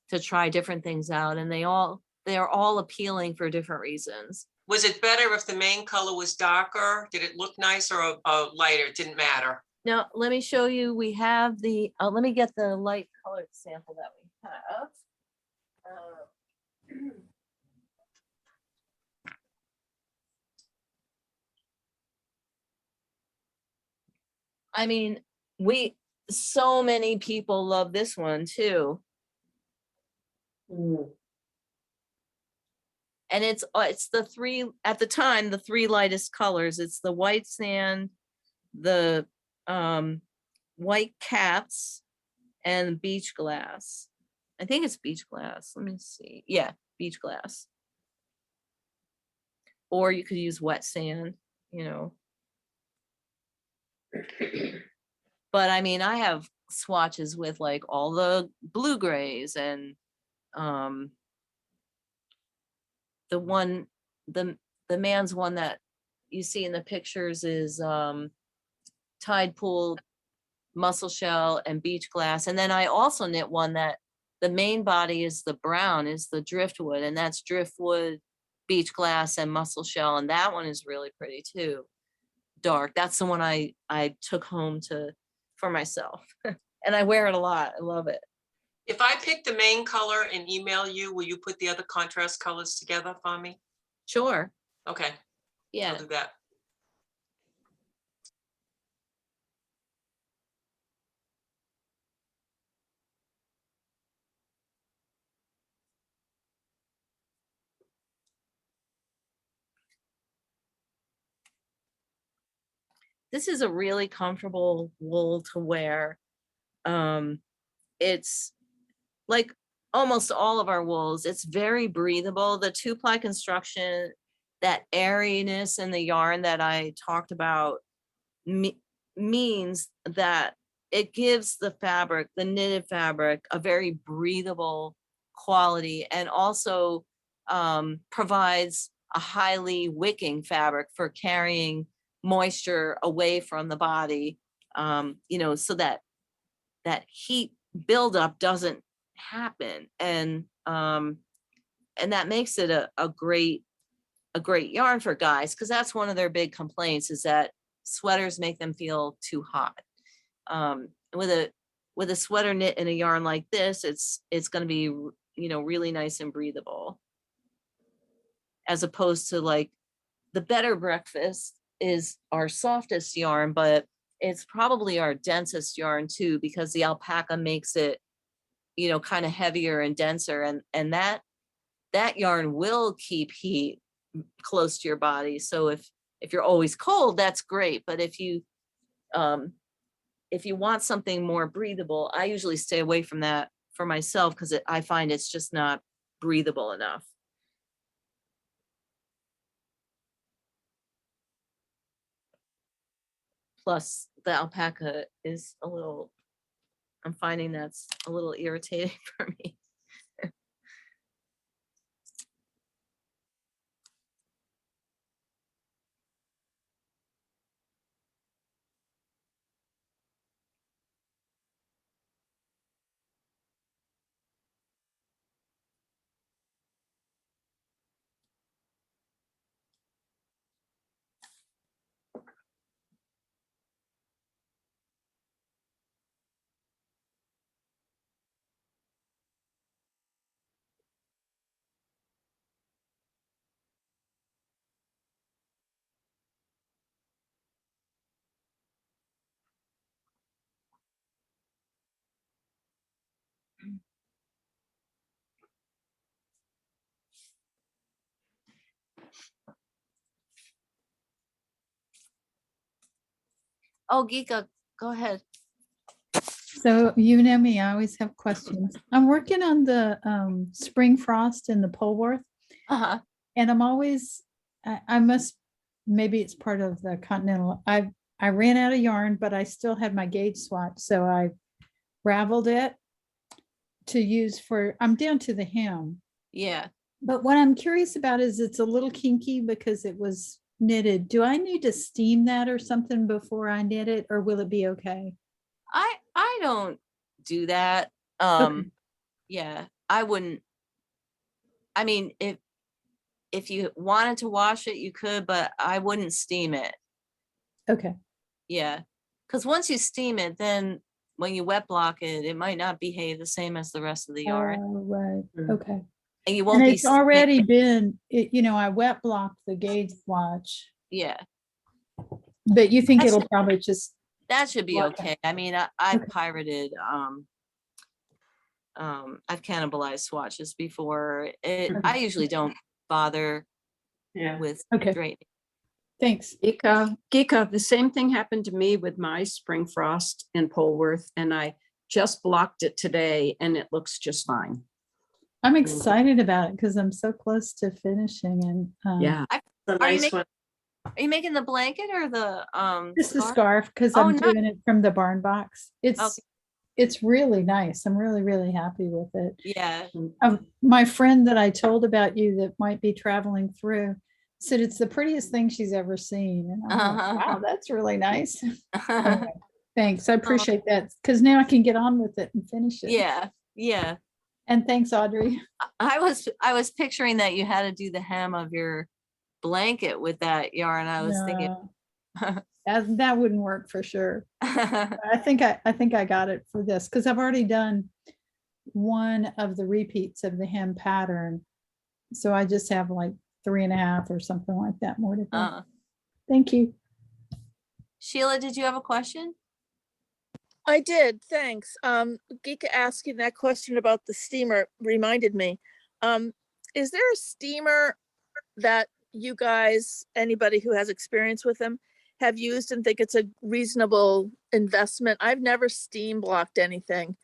to try different things out, and they are all appealing for different reasons. Was it better if the main color was darker? Did it look nice or lighter? It didn't matter. Now, let me show you, we have the, let me get the light colored sample that we have. I mean, so many people love this one too. And it's the three, at the time, the three lightest colors. It's the white sand, the white caps, and beach glass. I think it's beach glass. Let me see. Yeah, beach glass. Or you could use wet sand, you know. But I mean, I have swatches with like all the blue grays and the man's one that you see in the pictures is tide pool, mussel shell, and beach glass. And then I also knit one that the main body is the brown, is the driftwood, and that's driftwood, beach glass, and mussel shell. And that one is really pretty too. Dark. That's the one I took home for myself. And I wear it a lot. I love it. If I pick the main color and email you, will you put the other contrast colors together for me? Sure. Okay. Yeah. I'll do that. This is a really comfortable wool to wear. It's like almost all of our wools, it's very breathable. The two-ply construction, that airiness in the yarn that I talked about means that it gives the fabric, the knitted fabric, a very breathable quality, and also provides a highly wicking fabric for carrying moisture away from the body, you know, so that heat buildup doesn't happen. And that makes it a great yarn for guys, because that's one of their big complaints, is that sweaters make them feel too hot. With a sweater knit in a yarn like this, it's going to be, you know, really nice and breathable, as opposed to like the Better Breakfast is our softest yarn, but it's probably our densest yarn too, because the alpaca makes it, you know, kind of heavier and denser, and that yarn will keep heat close to your body. So if you're always cold, that's great. But if you want something more breathable, I usually stay away from that for myself, because I find it's just not breathable enough. Plus the alpaca is a little, I'm finding that's a little irritating for me. Oh, Gika, go ahead. So you know me, I always have questions. I'm working on the spring frost in the Polwarth. Uh-huh. And I'm always, I must, maybe it's part of the Continental. I ran out of yarn, but I still had my gauge swatch. So I raveled it to use for, I'm down to the hem. Yeah. But what I'm curious about is it's a little kinky because it was knitted. Do I need to steam that or something before I knit it, or will it be okay? I don't do that. Okay. Yeah, I wouldn't. I mean, if you wanted to wash it, you could, but I wouldn't steam it. Okay. Yeah, because once you steam it, then when you wet block it, it might not behave the same as the rest of the yarn. Oh, right. Okay. And you won't And be. it's already been, you know, I wet blocked the gauge swatch, Yeah. but you think That's- it'll probably just That should be Okay. okay. I mean, I've pirated, I've cannibalized swatches before. I usually don't bother with Okay. straightening. Thanks. Gika, the same thing happened to me with my Spring Frost in Polworth, and I just blocked it today and it looks just fine. I'm excited about it because I'm so close to finishing and Yeah. Are you making the blanket or the just a scarf? scarf because Oh, I'm nice. doing it from the barn box. Okay. It's really nice. I'm really, really happy with it. Yeah. My friend that I told about you that might be traveling through said it's the prettiest thing she's ever seen. And I'm like, wow, that's really nice. Okay, thanks. I appreciate that because now I can get on with it and finish it. Yeah. Yeah. And thanks, Audrey. I was picturing that you had to do the hem of your blanket with that yarn. I was thinking No, that wouldn't work for sure. I think I got it for this because I've already done one of the repeats of the hem pattern. So I just have like 3.5 or something like that more to go. Thank you. Sheila, did you have a question? I did, thanks. Gika asking that question about the steamer reminded me. Is there a steamer that you guys, anybody who has experience with them, have used and think it's a reasonable investment? I've never steam blocked anything,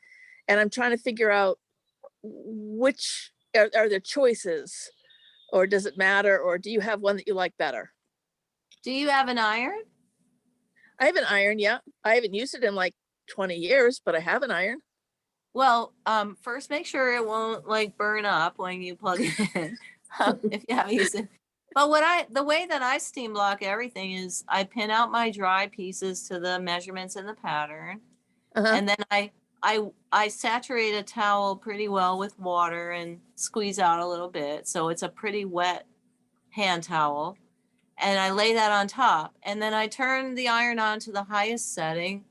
and I'm trying to figure out which are there choices, or does it matter, or do you have one that you like better? Do you have an iron? I have an iron, yeah. I haven't used it in like 20 years, but I have an iron. Well, first make sure it won't like burn up when you plug it in if you haven't used it. But the way that I steam block everything is I pin out my dry pieces to the measurements in the pattern. And then I saturate a towel pretty well with water and squeeze out a little bit. So it's a pretty wet hand towel. And I lay that on top. And then I turn the iron on to the highest setting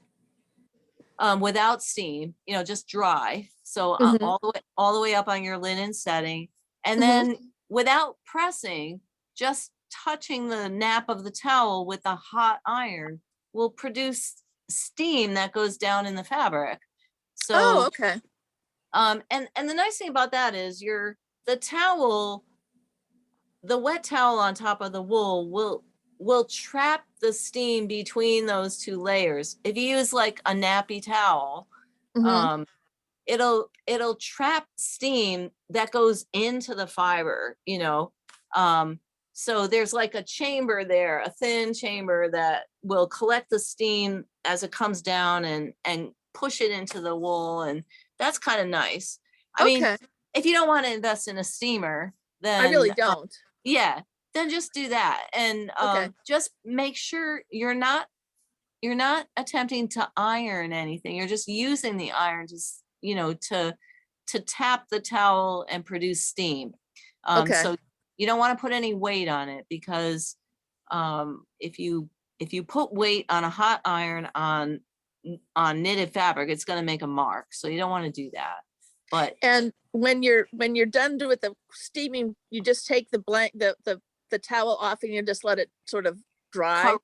without steam, just dry. So all the way up on your linen setting. And then without pressing, just touching the nap of the towel with a hot iron will produce steam that goes down in the fabric. So, okay. And the nice thing about that is the wet towel on top of the wool will trap the steam between those two layers. If you use like a nappy towel, it'll trap steam that goes into the fiber, so there's like a chamber there, a thin chamber that will collect the steam as it comes down and push it into the wool. And that's kind of nice. I mean, if you don't want to invest in a steamer, then I really don't. Yeah, then just do that. And just make sure you're not attempting to iron anything. You're just using the iron to tap the towel and produce steam. So you don't want to put any weight on it because if you put weight on a hot iron on knitted fabric, it's going to make a mark. So you don't want to do that. And when you're done with the steaming, you just take the towel off and you just let it sort of dry.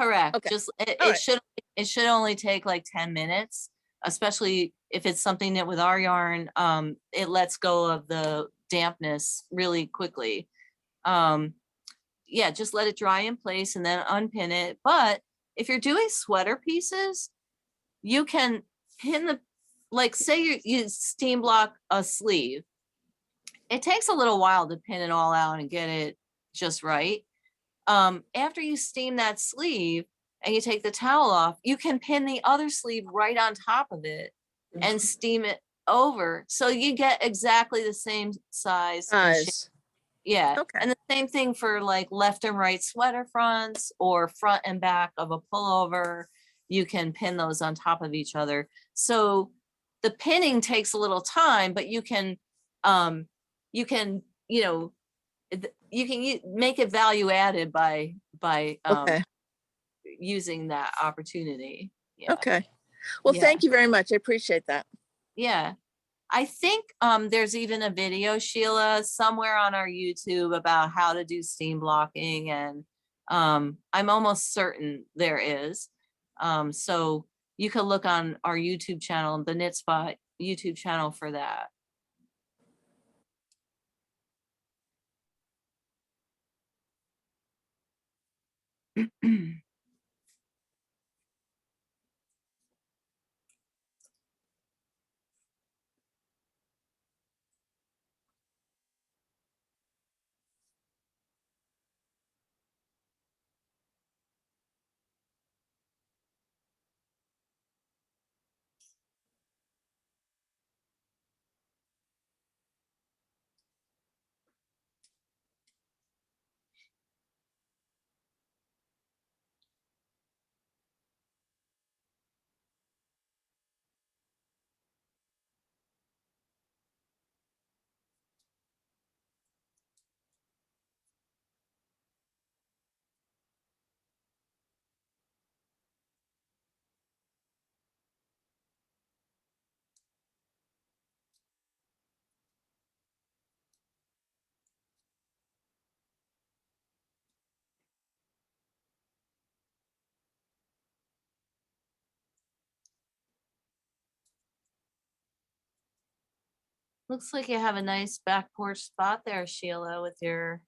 Correct. Okay. Just it should only take like 10 minutes, especially if it's something knit with our yarn. It lets go of the dampness really quickly. Just let it dry in place and then unpin it. But if you're doing sweater pieces, you can pin say you steam block a sleeve. It takes a little while to pin it all out and get it just right. After you steam that sleeve and you take the towel off, you can pin the other sleeve right on top of it and steam it over. So you get exactly the same size. And shape. Yeah. Okay. And the same thing for like left and right sweater fronts or front and back of a pullover. You can pin those on top of each other. So the pinning takes a little time, but you can make it value added by using that opportunity. Yeah. Okay. Well, thank you very much. I appreciate that. Yeah. I think there's even a video, Sheila, somewhere on our YouTube about how to do steam blocking. And I'm almost certain there is. So you can look on our YouTube channel, the Knit Spot YouTube channel for that. Looks like you have a nice back porch spot there, Sheila, with your.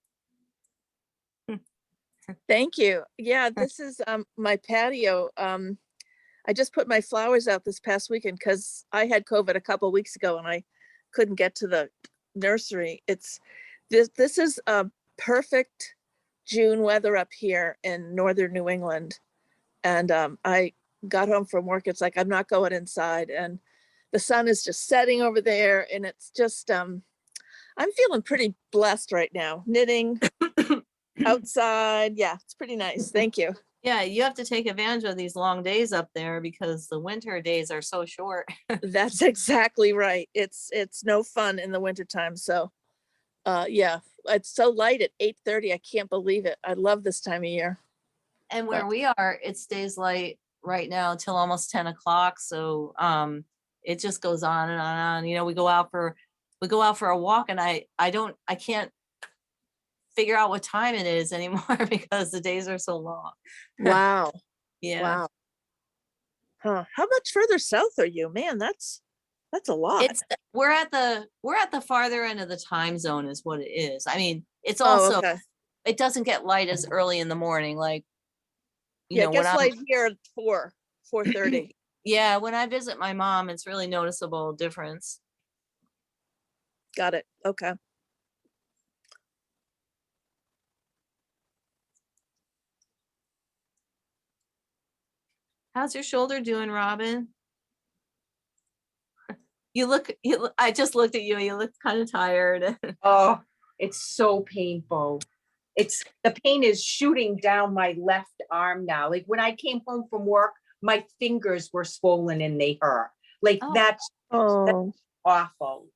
Thank you. Yeah, this is my patio. I just put my flowers out this past weekend because I had COVID a couple weeks ago and I couldn't get to the nursery. This is a perfect June weather up here in northern New England. And I got home from work. It's like, I'm not going inside. And the sun is just setting over there. And it's just, I'm feeling pretty blessed right now. Knitting outside. Yeah, it's pretty nice. Thank you. Yeah, you have to take advantage of these long days up there because the winter days are so short. That's exactly right. It's no fun in the wintertime. So yeah, it's so light at 8:30. I can't believe it. I love this time of year. And where we are, it stays light right now till almost 10 o'clock. So it just goes on and on and on. You know, we go out for a walk and I can't figure out what time it is anymore because the days are so long. Wow. Yeah. Wow. Huh. How much further south are you? Man, that's a lot. We're at the farther end of the time zone is what it is. I mean, it's Oh, also okay. it doesn't get light as early in the morning, like Yeah, it when gets light here at 4:30. yeah, when I visit my mom, it's really noticeable difference. Got it. Okay. How's your shoulder doing, Robin? I just looked at you. You look kind of tired. Oh, it's so painful. The pain is shooting down my left arm now. Like when I came home from work, my fingers were swollen and they hurt. Like that's awful.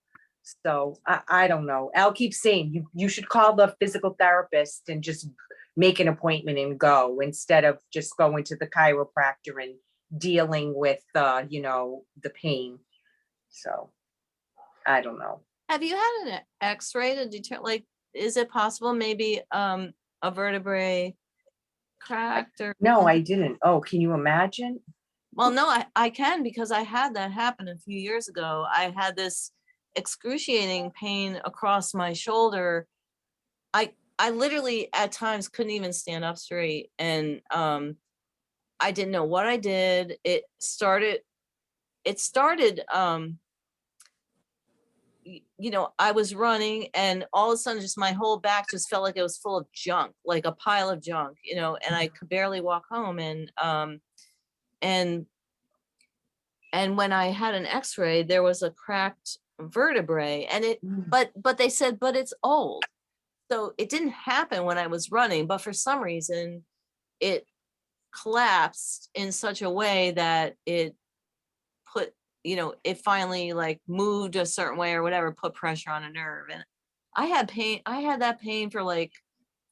So I don't know. Al keeps saying you should call the physical therapist and just make an appointment and go instead of just going to the chiropractor and dealing with the pain. So I don't know. Have you had an X-ray to determine, like, is it possible maybe a vertebrae cracked or? No, I didn't. Oh, can you imagine? Well, no, I can because I had that happen a few years ago. I had this excruciating pain across my shoulder. I literally at times couldn't even stand up straight, and I didn't know what I did. It started I was running and all of a sudden just my whole back just felt like it was full of junk, like a pile of junk, and I could barely walk home. And when I had an X-ray, there was a cracked vertebrae and but they said, but it's old. So it didn't happen when I was running, but for some reason it collapsed in such a way that it put, it finally like moved a certain way or whatever, put pressure on a nerve. And I had that pain for like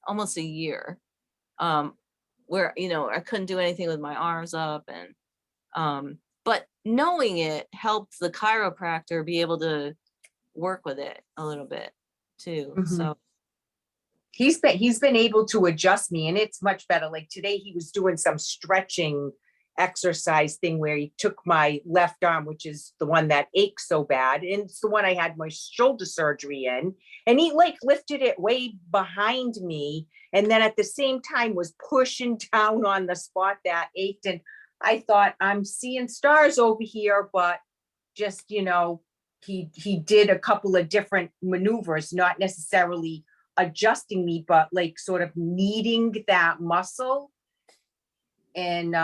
almost a year, where, I couldn't do anything with my arms up. And, but knowing it helped the chiropractor be able to work with it a little bit too. Mhm. So He's been able to adjust me and it's much better. Like today he was doing some stretching exercise thing where he took my left arm, which is the one that aches so bad, and it's the one I had my shoulder surgery in, and he like lifted it way behind me, and then at the same time was pushing down on the spot that ached, and I thought, I'm seeing stars over here, but just, he did a couple of different maneuvers, not necessarily adjusting me, but like sort of kneading that muscle. And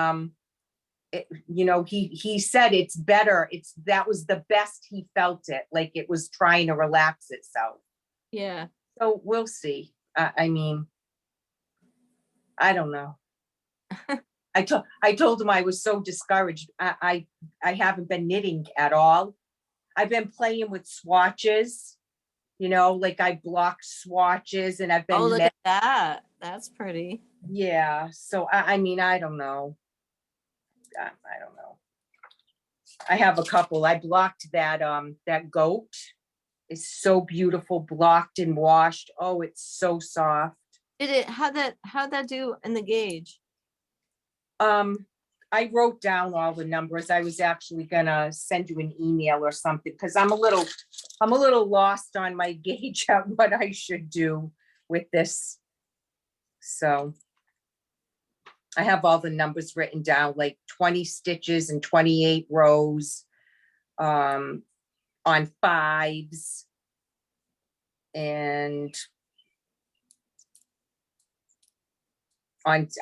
he said it's better. That was the best he felt it, like it was trying to relax itself. Yeah. So we'll see. I mean, I don't know. I told him I was so discouraged. I haven't been knitting at all. I've been playing with swatches, like I blocked swatches, and I've been. Oh, look at that. That's pretty. Yeah. So I mean, I don't know. I don't know. I have a couple. I blocked that goat. It's so beautiful, blocked and washed. Oh, it's so soft. How'd that do in the gauge? I wrote down all the numbers. I was actually gonna send you an email or something, because I'm a little lost on my gauge at what I should do with this. So I have all the numbers written down, like 20 stitches and 28 rows on 5s. And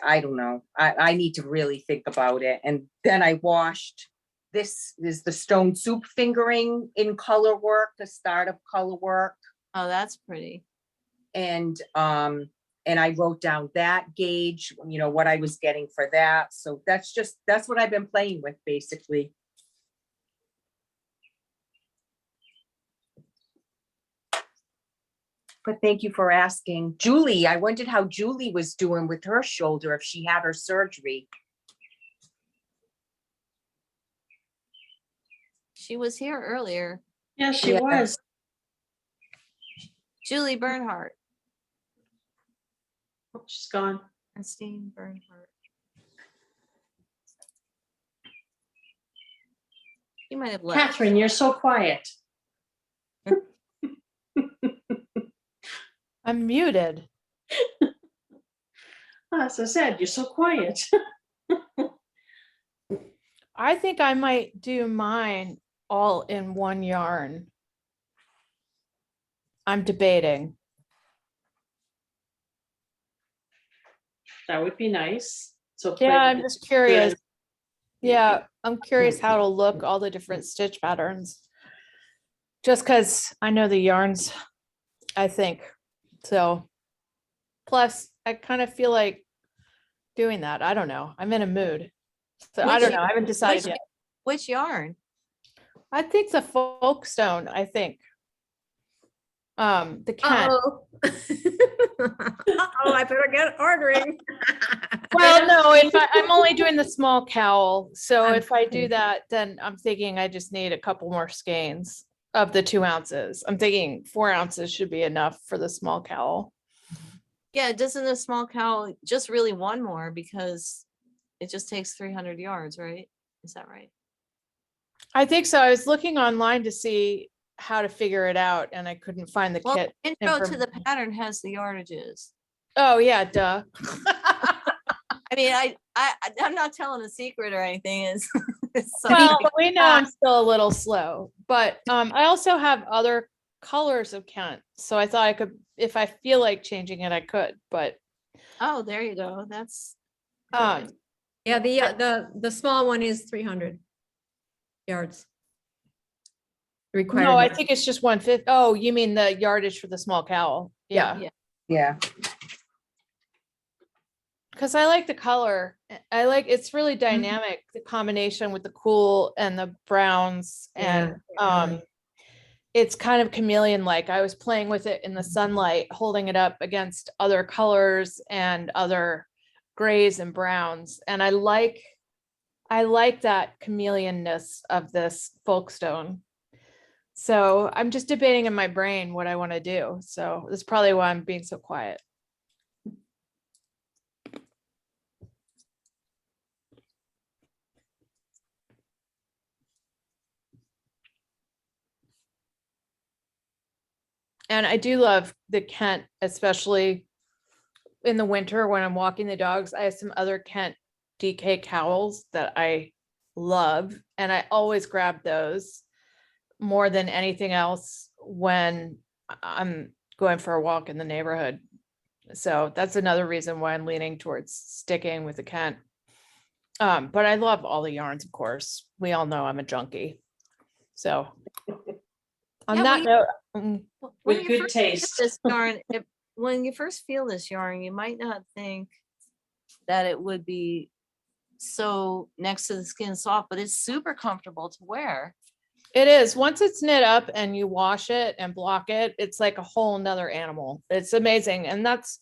I don't know. I need to really think about it. And then I washed, this is the stone soup fingering in color work, the start of color work. Oh, that's pretty. And I wrote down that gauge, what I was getting for that. So that's what I've been playing with, basically. But thank you for asking. Julie, I wondered how Julie was doing with her shoulder, if she had her surgery. She was here earlier. Yeah, she was. Julie Bernhardt. Oh, she's gone. Christine Bernhardt. She might have left. Catherine, you're so quiet. I'm muted. As I said, you're so quiet. I think I might do mine all in one yarn. I'm debating. That would be nice. So play Yeah, with I'm it. just curious. Yeah, I'm curious how to look all the different stitch patterns. Just because I know the yarns, I think. So, plus I kind of feel like doing that. I don't know. I'm in a mood. So I don't know. I haven't decided yet. Which yarn? I think the Folkestone, I think. The Kent. Oh, I better get ordering. Well, no, I'm only doing the small cowl. So if I do that, then I'm thinking I just need a couple more skeins of the 2 ounces. I'm thinking 4 ounces should be enough for the small cowl. Yeah, doesn't the small cow just really one more, because it just takes 300 yards, right? Is that right? I think so. I was looking online to see how to figure it out and I couldn't find the Well, kit. intro to the pattern has the yardages. Oh yeah, duh. I mean, I'm not telling a secret or anything. It's Well, we know I'm still a little slow, but I also have other colors of Kent. So I thought I could, if I feel like changing it, I could, but. Oh, there you go. That's. Yeah, the small one is 300 yards. Required. No, I think it's just 150. Oh, you mean the yardage for the small cowl? Yeah. Yeah. Because I like the color. It's really dynamic, the combination with the cool and the browns, and it's kind of chameleon-like. I was playing with it in the sunlight, holding it up against other colors and other grays and browns. And I like that chameleonness of this Folkestone. So I'm just debating in my brain what I want to do. So that's probably why I'm being so quiet. And I do love the Kent, especially in the winter when I'm walking the dogs. I have some other Kent DK cowls that I love, and I always grab those more than anything else when I'm going for a walk in the neighborhood. So that's another reason why I'm leaning towards sticking with the Kent. But I love all the yarns, of course. We all know I'm a junkie. So on Yeah, that note, when With you good first feel taste. this yarn, when you first feel this yarn, you might not think that it would be so next to the skin soft, but it's super comfortable to wear. it is, once it's knit up and you wash it and block it, it's like a whole nother animal. It's amazing. And that's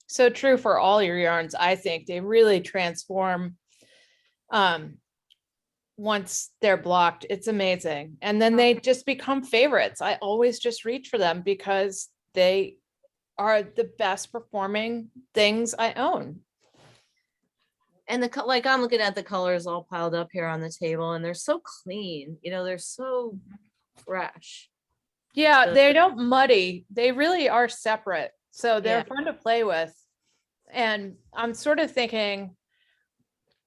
so true for all your yarns. I think they really transform once they're blocked. It's amazing. And then they just become favorites. I always just reach for them because they are the best performing things I own. And like I'm looking at the colors all piled up here on the table, and they're so clean. You know, they're so fresh. Yeah, So- they don't muddy. They really are separate. So they're Yeah. fun to play with. And I'm sort of thinking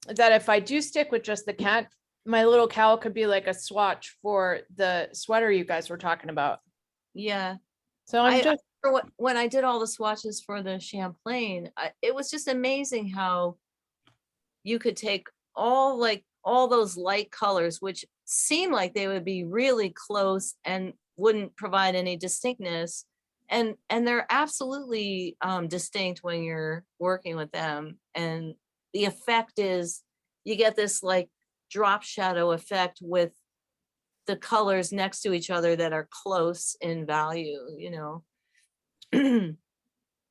that if I do stick with just the Kent, my little cowl could be like a swatch for the sweater you guys were talking about. Yeah. So I'm I just, remember when I did all the swatches for the Champlain, it was just amazing how you could take all those light colors, which seem like they would be really close and wouldn't provide any distinctness. And they're absolutely distinct when you're working with them. And the effect is you get this like drop shadow effect with the colors next to each other that are close in value, you know.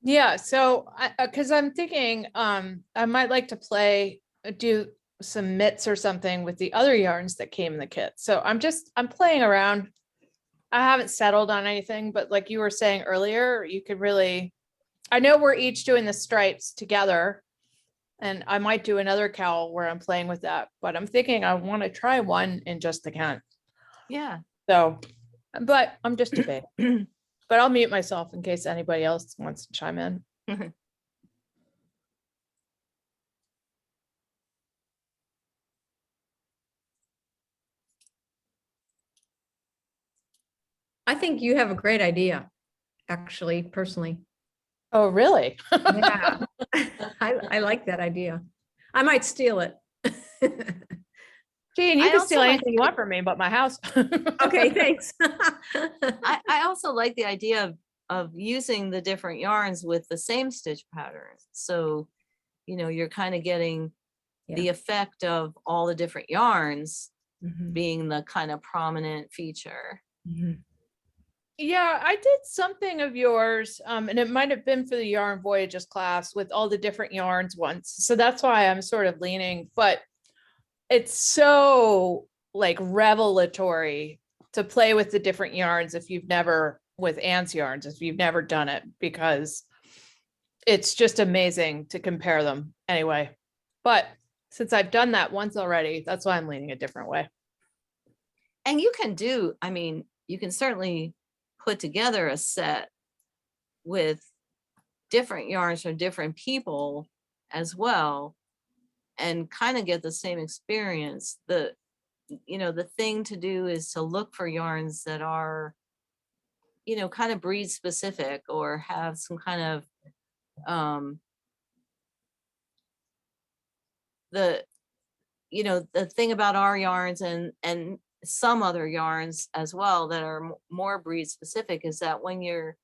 yeah. So because I'm thinking I might like to do some mitts or something with the other yarns that came in the kit. So I'm playing around. I haven't settled on anything, but like you were saying earlier, you could really, I know we're each doing the stripes together, and I might do another cowl where I'm playing with that, but I'm thinking I want to try one in just the Kent. Yeah. So, but I'm just debating, but I'll mute myself in case anybody else wants to chime in. I think you have a great idea, actually, personally. Oh, really? Yeah, I like that idea. I might steal it. Gee, and you I can also steal like anything you want from me but my house. Okay, thanks. I also like the idea of using the different yarns with the same stitch pattern. So, you know, you're kind of getting the effect of all the different yarns being the kind of prominent feature. Yeah, I did something of yours, and it might have been for the Yarn Voyages class with all the different yarns once. So that's why I'm sort of leaning, but it's so like revelatory to play with the different yarns if you've never, with Anne's yarns, if you've never done it, because it's just amazing to compare them anyway. But since I've done that once already, that's why I'm leaning a different way. And you can do, I mean, you can certainly put together a set with different yarns from different people as well and kind of get the same experience. You know, the thing to do is to look for yarns that are, you know, kind of breed specific or have some kind of you know, the thing about our yarns and some other yarns as well that are more breed specific is that when you're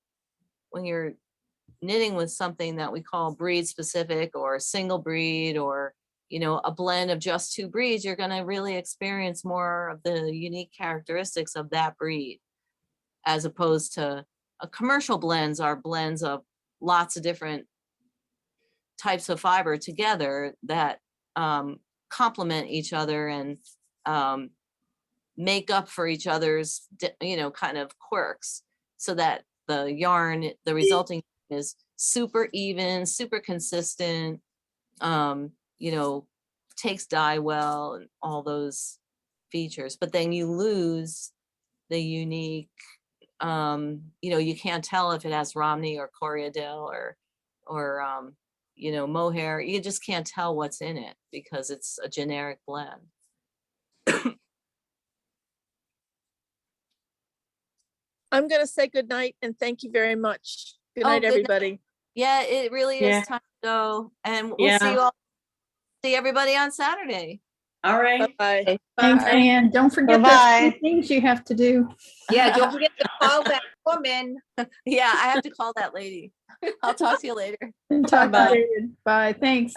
knitting with something that we call breed specific or single breed or, you know, a blend of just two breeds, you're going to really experience more of the unique characteristics of that breed, as opposed to a commercial blends are blends of lots of different types of fiber together that complement each other and make up for each other's, you know, kind of quirks, so that the yarn, the resulting is super even, super consistent, you know, takes dye well and all those features. But then you lose the unique You know, you can't tell if it has Romney or Corriedale or you know, mohair. You just can't tell what's in it because it's a generic blend. I'm gonna say good night and thank you very much. Good Oh, night, good night. everybody. Yeah, it really Yeah. is time to go, and we'll see everybody on Saturday. All right. Bye. Thanks, Bye. Ann. Don't forget those 2 things you have to do. Yeah, don't forget to call that woman. Yeah, I have to call that lady. I'll talk to you later. Talk to Bye. you later. Bye, thanks.